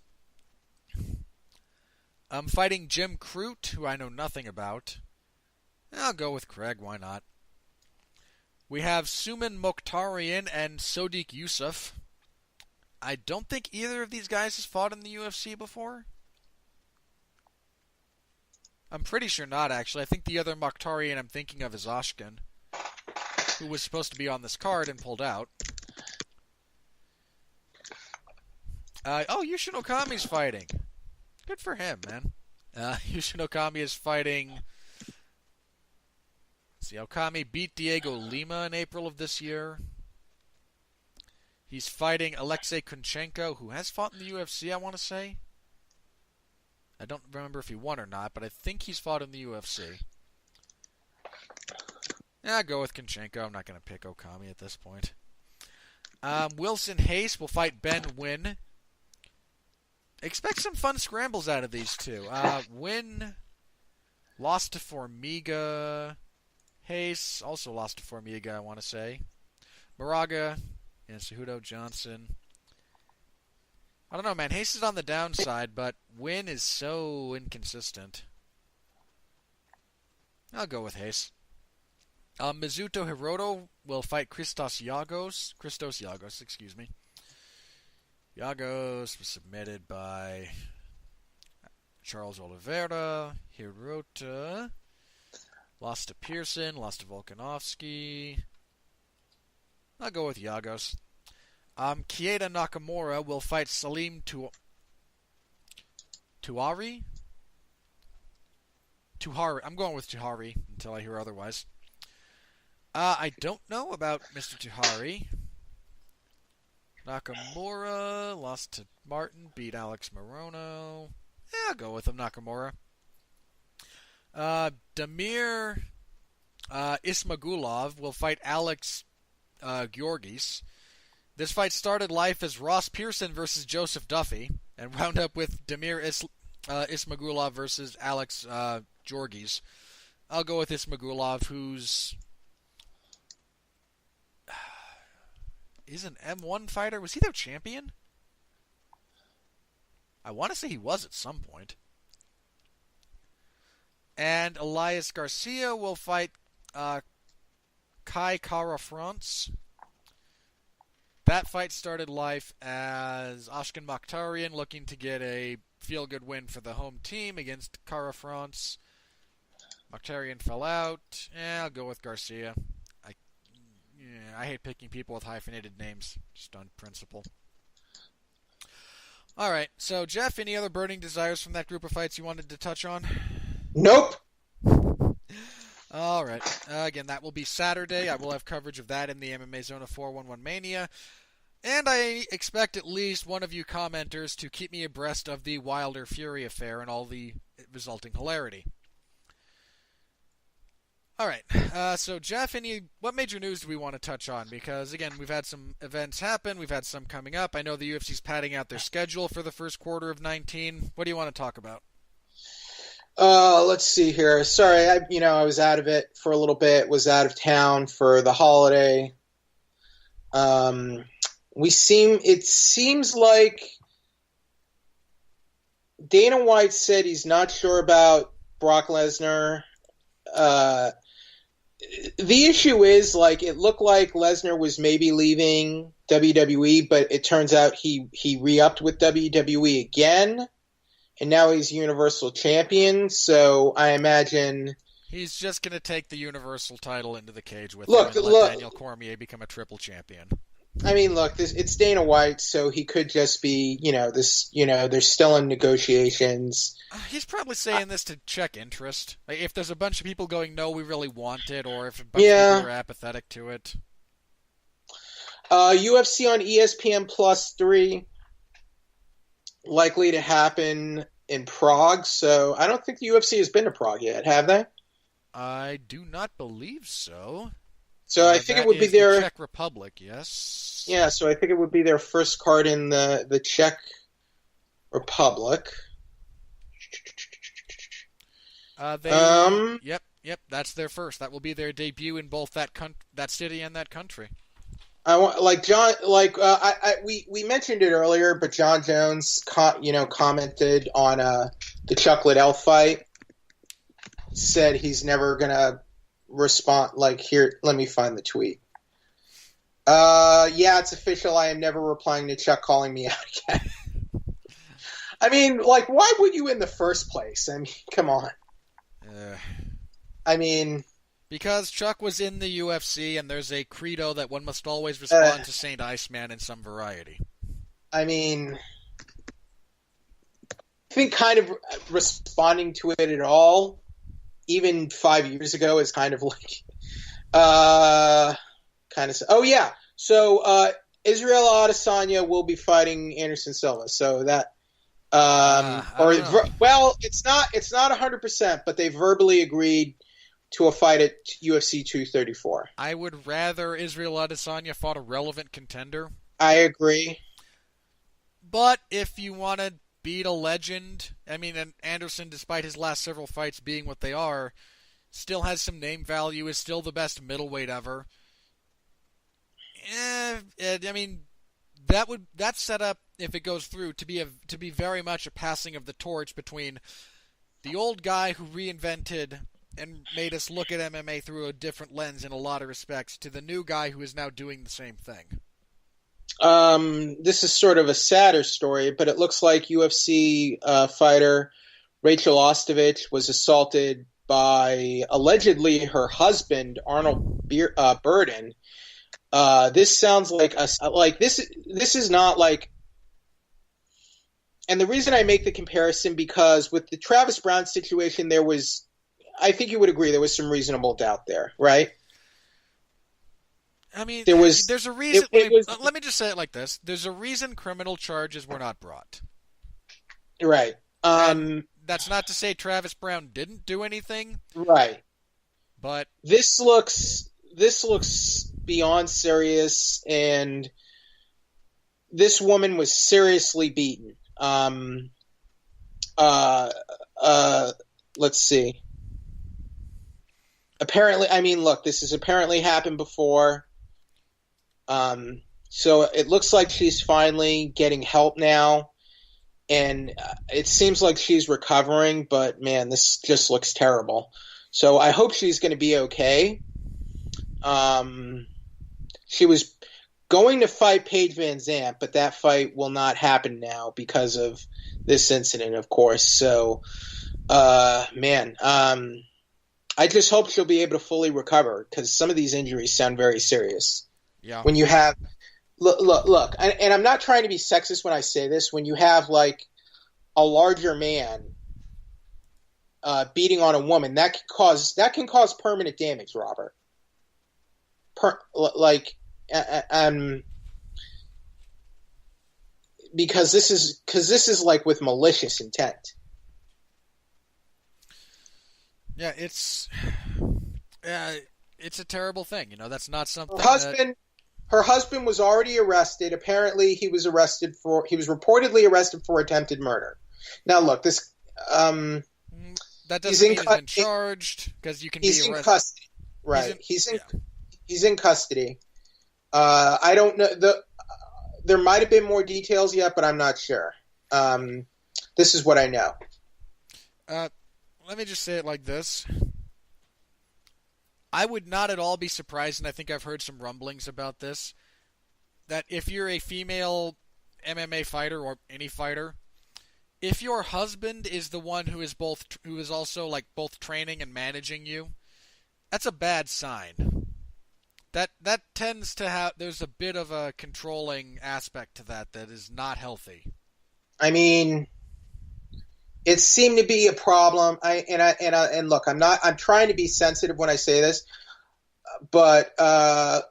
I'm fighting Jim Crute, who I know nothing about. I'll go with Craig, why not? We have Suman Mokhtarian and Sodiq Yusuff. I don't think either of these guys has fought in the UFC before. I'm pretty sure not, actually. I think the other Mokhtarian I'm thinking of is Ashkan, who was supposed to be on this card and pulled out. Yushin Okami's fighting. Good for him, man. Yushin Okami is fighting... Let's see, Okami beat Diego Lima in April of this year. He's fighting Alexei Kunchenko, who has fought in the UFC, I want to say. I don't remember if he won or not, but I think he's fought in the UFC. I'll go with Kunchenko. I'm not going to pick Okami at this point. Wilson Hayes will fight Ben Nguyen. Expect some fun scrambles out of these two. Nguyen lost to Formiga. Hayes also lost to Formiga, I want to say. Moraga and Cejudo Johnson. I don't know, man. Hayes is on the downside, but Nguyen is so inconsistent. I'll go with Hayes. Mizuto Hiroto will fight Christos Giagos, excuse me. Giagos was submitted by Charles Oliveira. Hirota lost to Pearson, lost to Volkanovski. I'll go with Giagos. Kieda Nakamura will fight Salim Tuhari. I'm going with Tuhari until I hear otherwise. I don't know about Mr. Tuhari. Nakamura lost to Martin, beat Alex Morono. I'll go with him, Nakamura. Damir Ismagulov will fight Alex Georgis. This fight started life as Ross Pearson versus Joseph Duffy, and wound up with Damir Ismagulov versus Alex Georgis. I'll go with Ismagulov, who's he's an M1 fighter. Was he their champion? I want to say he was at some point. And Elias Garcia will fight Kai Kara-France. That fight started life as Ashkan Mokhtarian looking to get a feel-good win for the home team against Kara-France. Mokhtarian fell out. I'll go with Garcia. I hate picking people with hyphenated names, just on principle. Alright, so Jeff, any other burning desires from that group of fights you wanted to touch on? Nope. Alright, again, that will be Saturday. I will have coverage of that in the MMA Zone of 411 Mania. And I expect at least one of you commenters to keep me abreast of the Wilder Fury affair and all the resulting hilarity. Alright, so Jeff, what major news do we want to touch on? Because, again, we've had some events happen, we've had some coming up. I know the UFC's padding out their schedule for the first quarter of 19. What do you want to talk about? Let's see here. Sorry, I was out of it for a little bit, was out of town for the holiday. It seems like Dana White said he's not sure about Brock Lesnar. The issue is, it looked like Lesnar was maybe leaving WWE, but it turns out he re-upped with WWE again, and now he's Universal Champion, so I imagine... He's just going to take the Universal title into the cage with him and let Daniel Cormier become a triple champion. I mean, look, it's Dana White, so he could just be, they're still in negotiations. He's probably saying this to check interest. If there's a bunch of people going, no, we really want it, or if a bunch of people are apathetic to it. UFC on ESPN Plus 3, likely to happen in Prague. So I don't think the UFC has been to Prague yet, have they? I do not believe so. So I think it would be the their Czech Republic, yes. Yeah. So I think it would be their first card in the Czech Republic. Yep, that's their first. That will be their debut in both that city and that country. I want we mentioned it earlier, but John Jones commented on the Chuck Liddell fight. Said he's never gonna respond. Here, let me find the tweet. Yeah, it's official. I am never replying to Chuck calling me out again. I mean, why would you in the first place? I mean, come on. I mean, because Chuck was in the UFC, and there's a credo that one must always respond to Saint Iceman in some variety. I mean, I think kind of responding to it at all, even 5 years ago, is kind of oh yeah. So Israel Adesanya will be fighting Anderson Silva. So that. It's not 100%, but they verbally agreed to a fight at UFC 234. I would rather Israel Adesanya fought a relevant contender. I agree. But if you want to beat a legend, I mean, and Anderson, despite his last several fights being what they are, still has some name value, is still the best middleweight ever. I mean, that's set up, if it goes through, to be very much a passing of the torch between the old guy who reinvented and made us look at MMA through a different lens in a lot of respects to the new guy who is now doing the same thing. This is sort of a sadder story, but it looks like UFC fighter Rachel Ostovich was assaulted by allegedly her husband Arnold Burden. This sounds like this is not like. And the reason I make the comparison, because with the Travis Brown situation, I think you would agree, there was some reasonable doubt there, right? I mean, there's a reason. Let me just say it like this: there's a reason criminal charges were not brought. Right. That's not to say Travis Brown didn't do anything. Right. But this looks beyond serious, and this woman was seriously beaten. Let's see. Apparently, I mean, look, this has apparently happened before. So it looks like she's finally getting help now, and it seems like she's recovering, but man, this just looks terrible. So I hope she's going to be okay. She was going to fight Paige Van Zandt, but that fight will not happen now because of this incident, of course. So, I just hope she'll be able to fully recover, because some of these injuries sound very serious. Yeah. When you have look, and I'm not trying to be sexist when I say this, when you have a larger man beating on a woman, that can cause permanent damage, Robert. Because this is with malicious intent. Yeah, it's a terrible thing. That's not something. Her husband was already arrested. Apparently, he was reportedly arrested for attempted murder. Now, look, this that doesn't mean he's been charged, because you can be arrested. He's in custody, right? He's in custody. I don't know. There might have been more details yet, but I'm not sure. This is what I know. Let me just say it like this. I would not at all be surprised, and I think I've heard some rumblings about this, that if you're a female MMA fighter or any fighter, if your husband is the one who is also both training and managing you, that's a bad sign. That tends to have, there's a bit of a controlling aspect to that is not healthy. I mean, it seemed to be a problem. And look, I'm trying to be sensitive when I say this, but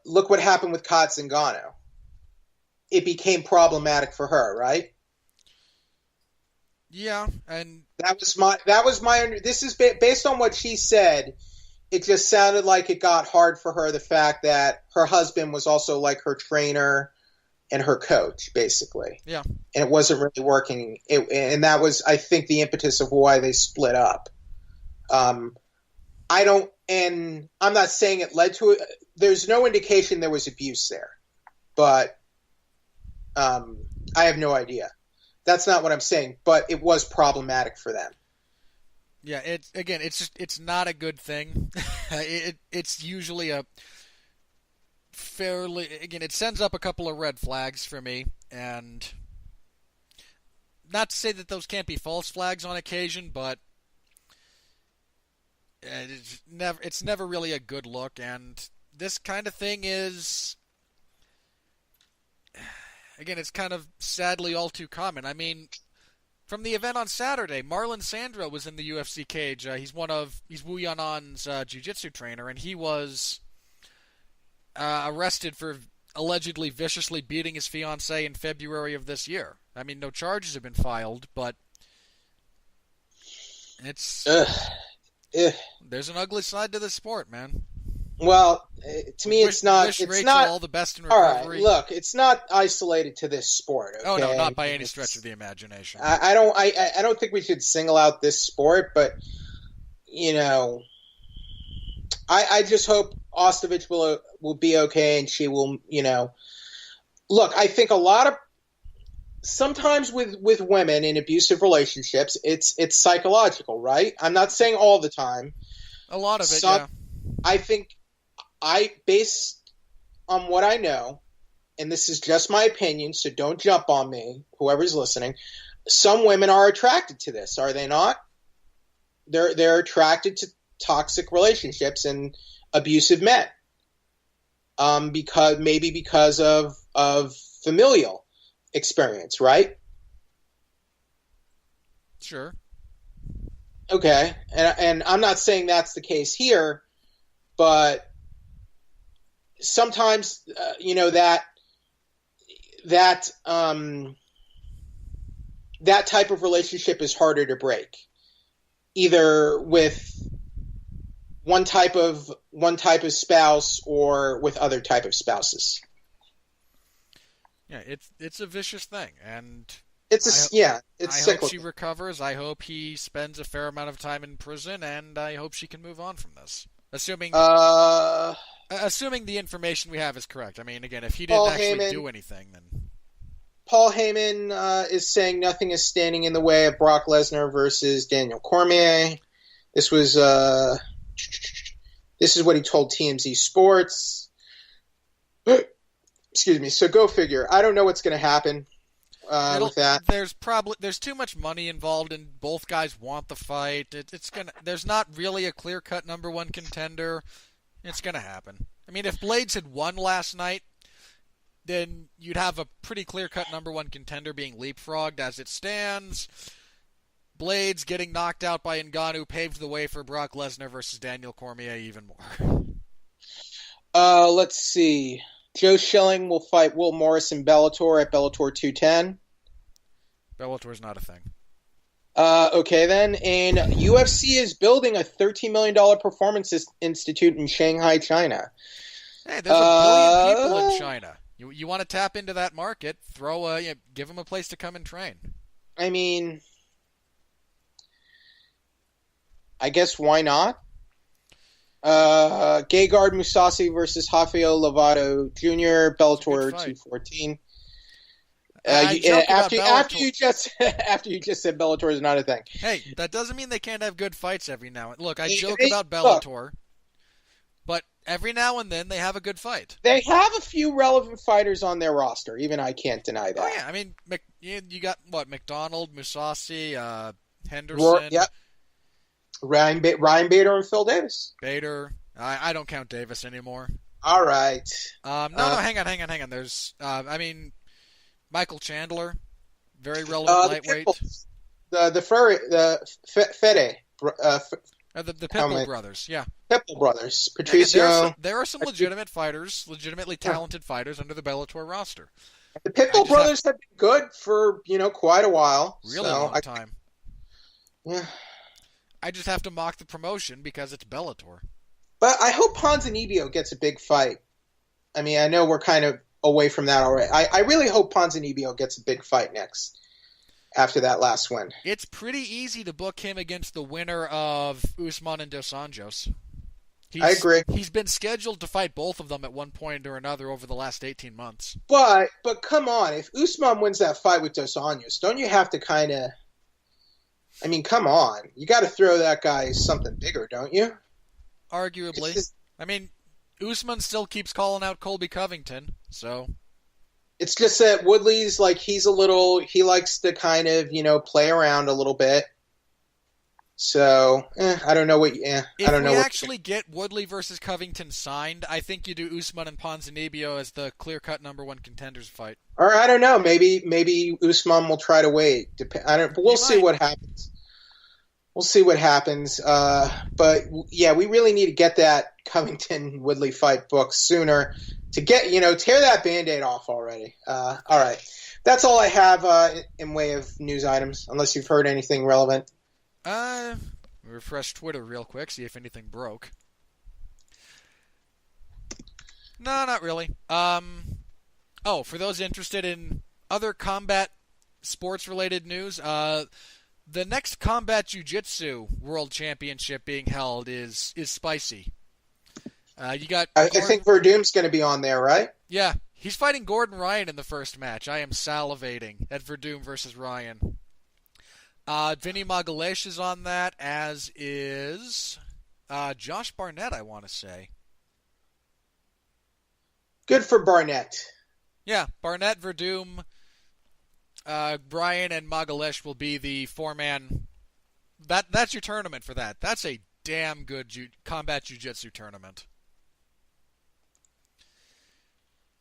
look what happened with Kat Zingano. it became problematic for her, right? Yeah, and This is based on what she said. It just sounded like it got hard for her, the fact that her husband was also like her trainer and her coach, basically. yeah. And it wasn't really working. And that was, I think, the impetus of why they split up. And I'm not saying it led to it. There's no indication there was abuse there, but I have no idea. That's not what I'm saying, but it was problematic for them. Yeah, it's not a good thing. It's usually a fairly, again, it sends up a couple of red flags for me, and not to say that those can't be false flags on occasion, but it's never really a good look, and this kind of thing is, again, it's kind of sadly all too common. I mean, from the event on Saturday, Marlon Sandro was in the UFC cage. He's Wu Yanan's jiu-jitsu trainer, and he was arrested for allegedly viciously beating his fiancée in February of this year. I mean, no charges have been filed, but it's there's an ugly side to the sport, man. Well, to me, it's not. Wish it's Rachel not all the best in all recovery. right. Look, it's not isolated to this sport. Okay? Oh no, not by any stretch of the imagination. I don't think we should single out this sport, but you know, I just hope Ostovich will be okay, and she will. You know, look, I think sometimes with women in abusive relationships, it's psychological, right? I'm not saying all the time. A lot of it, yeah. I think based on what I know, and this is just my opinion, so don't jump on me, whoever's listening. Some women are attracted to this, are they not? They're attracted to toxic relationships and abusive men, because of familial experience, right? Sure. Okay, and I'm not saying that's the case here, but sometimes that type of relationship is harder to break, either with one type of spouse or with other type of spouses. Yeah, it's a vicious thing, and it's I cyclical. hope she recovers. I hope he spends a fair amount of time in prison, and I hope she can move on from this. Assuming the information we have is correct. I mean, again, if he didn't do anything, then Paul Heyman is saying nothing is standing in the way of Brock Lesnar versus Daniel Cormier. This is what he told TMZ Sports. Excuse me. So go figure. I don't know what's going to happen with that. There's too much money involved, and both guys want the fight. There's not really a clear-cut number one contender. It's gonna happen. I mean, if Blades had won last night, then you'd have a pretty clear-cut number one contender being leapfrogged. As it stands, Blades getting knocked out by Ngannou paved the way for Brock Lesnar versus Daniel Cormier even more. Let's see. Joe Schilling will fight Will Morris in Bellator at Bellator 210. Bellator's not a thing. Okay, then. And UFC is building a $13 million performance institute in Shanghai, China. Hey, there's a billion people in China. You want to tap into that market, give them a place to come and train. I mean, I guess why not? Gegard Mousasi versus Rafael Lovato Jr. Bellator 214. After you just said Bellator is not a thing. Hey, that doesn't mean they can't have good fights every now and look. I joke about Bellator, but every now and then they have a good fight. They have a few relevant fighters on their roster. Even I can't deny that. Oh yeah, I mean, you got what? McDonald, Mousasi, Henderson. Yep. Ryan Bader and Phil Davis. Bader. I don't count Davis anymore. All right. No, hang on. There's, Michael Chandler, very relevant lightweight. The Fede. The Pitbull brothers, yeah. Pitbull brothers. Patricio. There are some legitimate fighters, legitimately talented fighters under the Bellator roster. The Pitbull brothers have been good for, quite a while. Really long time. Yeah. I just have to mock the promotion because it's Bellator. But I hope Ponzinibbio gets a big fight. I mean, I know we're kind of away from that already. I really hope Ponzinibbio gets a big fight next after that last win. It's pretty easy to book him against the winner of Usman and Dos Anjos. I agree. He's been scheduled to fight both of them at one point or another over the last 18 months. But come on, if Usman wins that fight with Dos Anjos, don't you have to kind of... I mean, come on. You got to throw that guy something bigger, don't you? Arguably. I mean, Usman still keeps calling out Colby Covington, so... It's just that Woodley's like, he likes to kind of, play around a little bit. So, I don't know what... I don't know. If we actually get Woodley versus Covington signed, I think you do Usman and Ponzinibbio as the clear-cut number one contenders fight. Or I don't know. Maybe Usman will try to wait. We'll see what happens. We'll see what happens. But yeah, we really need to get that Covington Woodley fight booked sooner to get tear that Band-Aid off already. All right, that's all I have in way of news items. Unless you've heard anything relevant. Refresh Twitter real quick, see if anything broke. No, not really. For those interested in other combat sports-related news, the next Combat Jiu-Jitsu World Championship being held is spicy. You got. I think Verdum's going to be on there, right? Yeah, he's fighting Gordon Ryan in the first match. I am salivating at Verdum versus Ryan. Vinny Magalhaes is on that, as is Josh Barnett, I want to say. Good for Barnett. Yeah, Barnett, Verdum, Ryan, and Magalhaes will be the four-man. That's your tournament for that. That's a damn good combat jiu-jitsu tournament.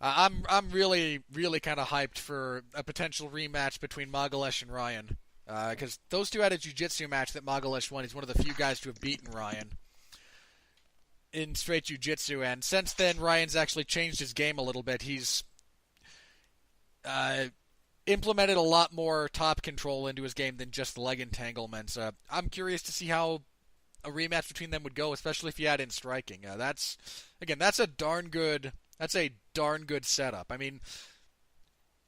I'm really, really kind of hyped for a potential rematch between Magalhaes and Ryan. Because those two had a jiu-jitsu match that Magalhaes won. He's one of the few guys to have beaten Ryan in straight jiu-jitsu. And since then, Ryan's actually changed his game a little bit. He's implemented a lot more top control into his game than just leg entanglements. I'm curious to see how a rematch between them would go, especially if you add in striking. That's a darn good setup. I mean,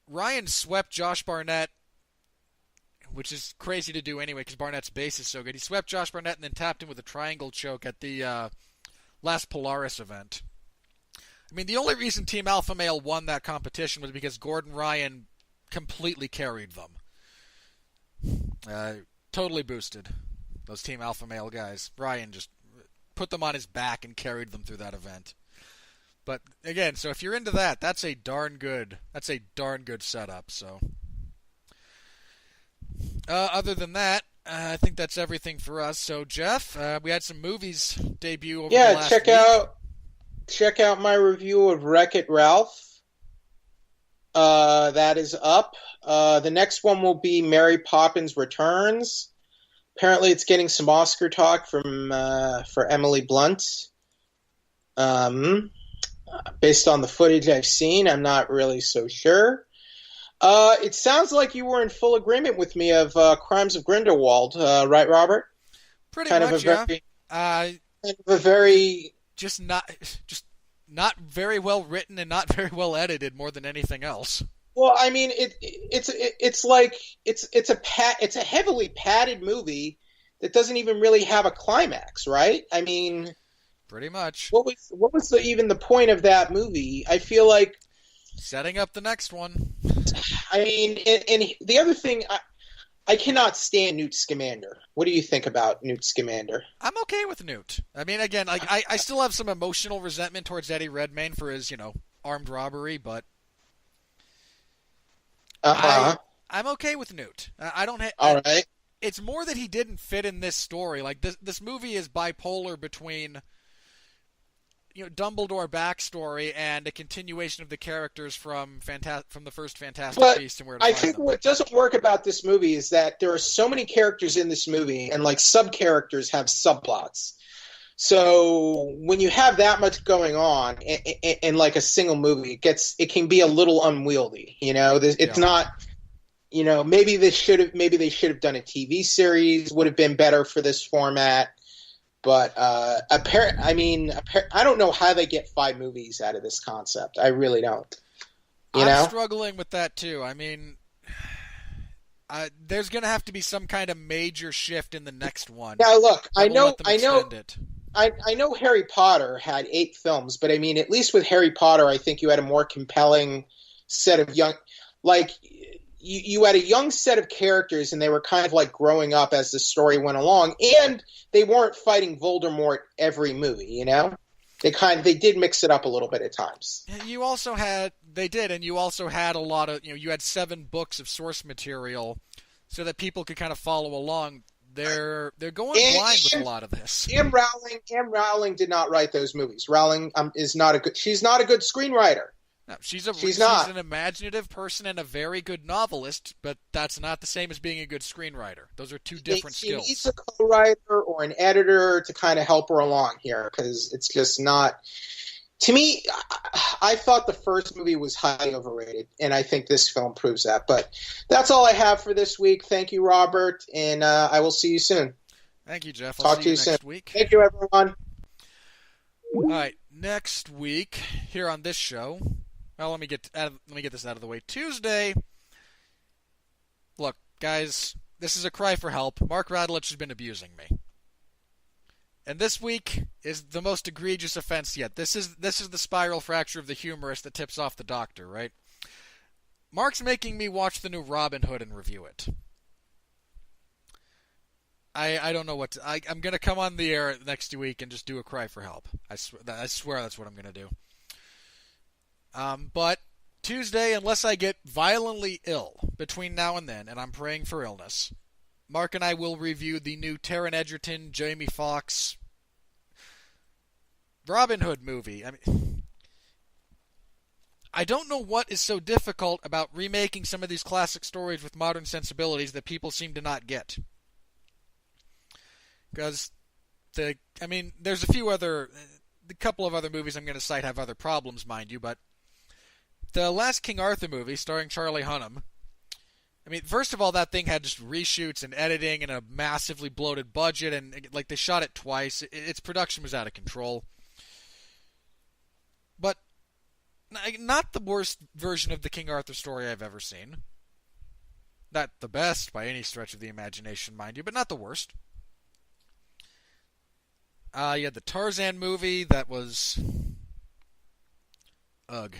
Ryan swept Josh Barnett, which is crazy to do anyway because Barnett's base is so good. He swept Josh Barnett and then tapped him with a triangle choke at the last Polaris event. I mean, the only reason Team Alpha Male won that competition was because Gordon Ryan completely carried them. Totally boosted, those Team Alpha Male guys. Ryan just put them on his back and carried them through that event. But again, so if you're into that, that's a darn good setup, so... other than that, I think that's everything for us. So, Jeff, we had some movies debut over the last week. Check out my review of Wreck-It Ralph. That is up. The next one will be Mary Poppins Returns. Apparently, it's getting some Oscar talk for Emily Blunt. Based on the footage I've seen, I'm not really so sure. It sounds like you were in full agreement with me of Crimes of Grindelwald, right, Robert? Pretty much, yeah. Kind of a very just not very well written and not very well edited, more than anything else. Well, I mean, it's a heavily padded movie that doesn't even really have a climax, right? I mean, pretty much. What was even the point of that movie? I feel like setting up the next one. I mean, and the other thing, I cannot stand Newt Scamander. What do you think about Newt Scamander? I'm okay with Newt. I mean, again, I still have some emotional resentment towards Eddie Redmayne for his, armed robbery, but I'm okay with Newt. I don't. All right. It's more that he didn't fit in this story. Like this movie is bipolar between Dumbledore backstory and a continuation of the characters from the first Fantastic Beasts and where to I find think them. What doesn't work about this movie is that there are so many characters in this movie, and like sub characters have subplots. So when you have that much going on in like a single movie, it can be a little unwieldy. It's Yeah. not. Maybe they should have done a TV series. Would have been better for this format. But I don't know how they get 5 movies out of this concept. I really don't. I'm struggling with that too. I mean, there's going to have to be some kind of major shift in the next one Now look, that will let them extend it. I know Harry Potter had 8 films, but I mean, at least with Harry Potter, I think you had a more compelling set of like you had a young set of characters, and they were kind of like growing up as the story went along, and they weren't fighting Voldemort every movie. They did mix it up a little bit at times. You also had a lot of you had 7 books of source material, so that people could kind of follow along. They're going blind with a lot of this. Am Rowling did not write those movies. Rowling she's not a good screenwriter. No, she's not. an imaginative person and a very good novelist, but that's not the same as being a good screenwriter. Those are two different skills. She needs a co-writer or an editor to kind of help her along here, because it's just not. To me, I thought the first movie was highly overrated, and I think this film proves that. But that's all I have for this week. Thank you, Robert, and I will see you soon. Thank you, Jeff. Talk to you next soon. Week. Thank you, everyone. All right, next week here on this show. Well, let me get this out of the way. Tuesday. Look, guys, this is a cry for help. Mark Radulich has been abusing me. And this week is the most egregious offense yet. This is the spiral fracture of the humorist that tips off the doctor, right? Mark's making me watch the new Robin Hood and review it. I don't know what to, I'm going to come on the air next week and just do a cry for help. I swear that's what I'm going to do. But Tuesday, unless I get violently ill between now and then, and I'm praying for illness, Mark and I will review the new Taron Egerton, Jamie Foxx Robin Hood movie. I don't know what is so difficult about remaking some of these classic stories with modern sensibilities that people seem to not get. Because there's a couple of other movies I'm going to cite have other problems, mind you, but the last King Arthur movie, starring Charlie Hunnam, first of all, that thing had just reshoots and editing and a massively bloated budget, and they shot it twice. Its production was out of control. But not the worst version of the King Arthur story I've ever seen. Not the best by any stretch of the imagination, mind you, but not the worst. You had the Tarzan movie that was... Ugh.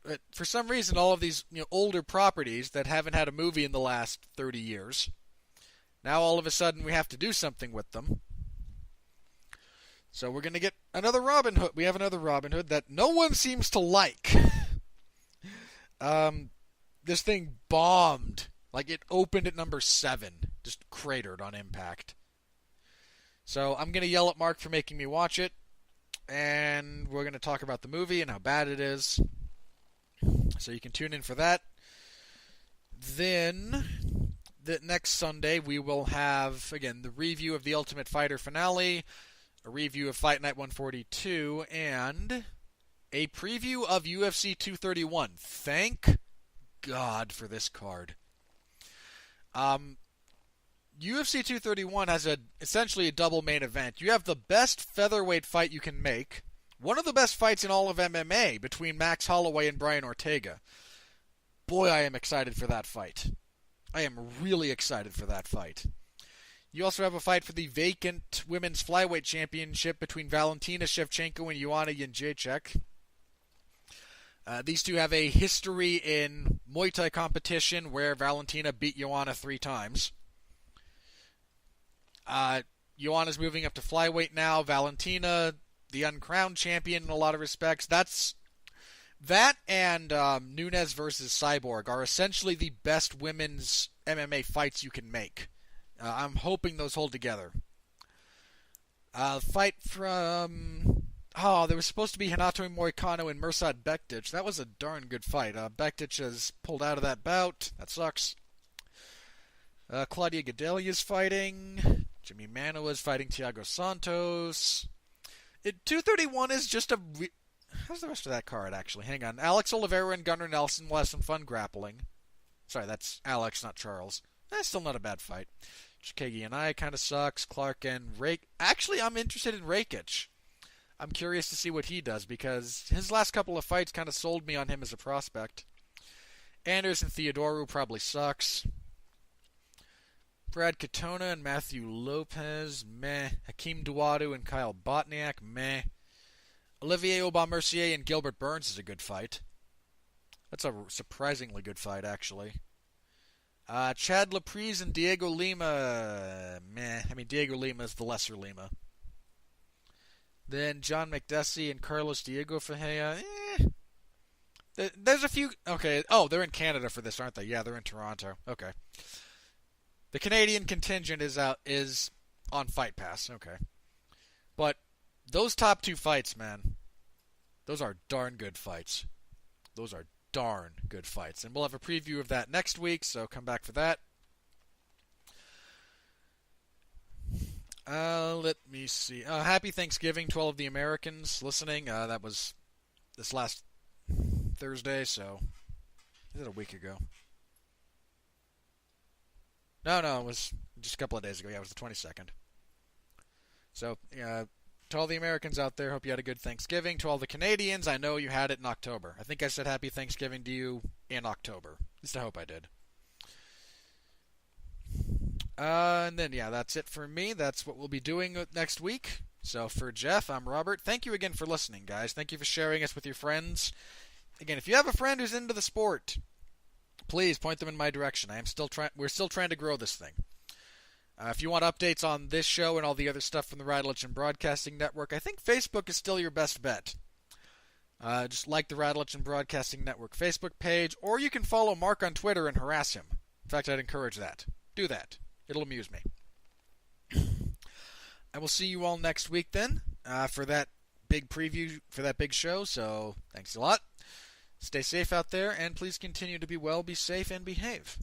But for some reason, all of these older properties that haven't had a movie in the last 30 years, now all of a sudden we have to do something with them. So we're going to get another Robin Hood. We have another Robin Hood that no one seems to like. This thing bombed. It opened at number 7. Just cratered on impact. So I'm going to yell at Mark for making me watch it. And we're going to talk about the movie and how bad it is. So you can tune in for that. Then, the next Sunday, we will have, again, the review of The Ultimate Fighter finale, a review of Fight Night 142, and a preview of UFC 231. Thank God for this card. UFC 231 has essentially a double main event. You have the best featherweight fight you can make, one of the best fights in all of MMA between Max Holloway and Brian Ortega. Boy, I am excited for that fight. I am really excited for that fight. You also have a fight for the vacant women's flyweight championship between Valentina Shevchenko and Joanna Jędrzejczyk. These two have a history in Muay Thai competition where Valentina beat Joanna 3 times. Joanna's moving up to flyweight now. Valentina, the uncrowned champion in a lot of respects. That and Nunes versus Cyborg are essentially the best women's MMA fights you can make. I'm hoping those hold together. Fight from... there was supposed to be Hanato Moicano and Mirsad Bektic. That was a darn good fight. Bektic has pulled out of that bout. That sucks. Claudia Gadelia's fighting. Jimmy Manuwa is fighting Thiago Santos. 231 is just a... How's the rest of that card, actually? Hang on. Alex Oliveira and Gunnar Nelson will have some fun grappling. Sorry, that's Alex, not Charles. Still not a bad fight. Chikagi and I kind of sucks. Clark and Rake. Actually, I'm interested in Rakic. I'm curious to see what he does because his last couple of fights kind of sold me on him as a prospect. Anderson Theodorou probably sucks. Brad Katona and Matthew Lopez, meh. Hakeem Dawodu and Kyle Botniak, meh. Olivier Aubin-Mercier and Gilbert Burns is a good fight. That's a surprisingly good fight, actually. Chad Laprise and Diego Lima, meh. I mean, Diego Lima is the lesser Lima. Then John McDessie and Carlos Diego Ferreira, There's a few... Okay. Oh, they're in Canada for this, aren't they? Yeah, they're in Toronto. Okay. The Canadian contingent is on Fight Pass. Okay. But those top two fights, man, those are darn good fights. Those are darn good fights. And we'll have a preview of that next week, so come back for that. Let me see. Happy Thanksgiving to all of the Americans listening. That was this last Thursday, so... Is it a week ago? No, it was just a couple of days ago. Yeah, it was the 22nd. So, to all the Americans out there, hope you had a good Thanksgiving. To all the Canadians, I know you had it in October. I think I said Happy Thanksgiving to you in October. At least I hope I did. And then, yeah, that's it for me. That's what we'll be doing next week. So for Jeff, I'm Robert. Thank you again for listening, guys. Thank you for sharing us with your friends. Again, if you have a friend who's into the sport, please point them in my direction. We're still trying to grow this thing. If you want updates on this show and all the other stuff from the Radulich Broadcasting Network, I think Facebook is still your best bet. Just like the Radulich Broadcasting Network Facebook page, or you can follow Mark on Twitter and harass him. In fact, I'd encourage that. Do that. It'll amuse me. I will see you all next week then for that big preview for that big show. So thanks a lot. Stay safe out there, and please continue to be well, be safe, and behave.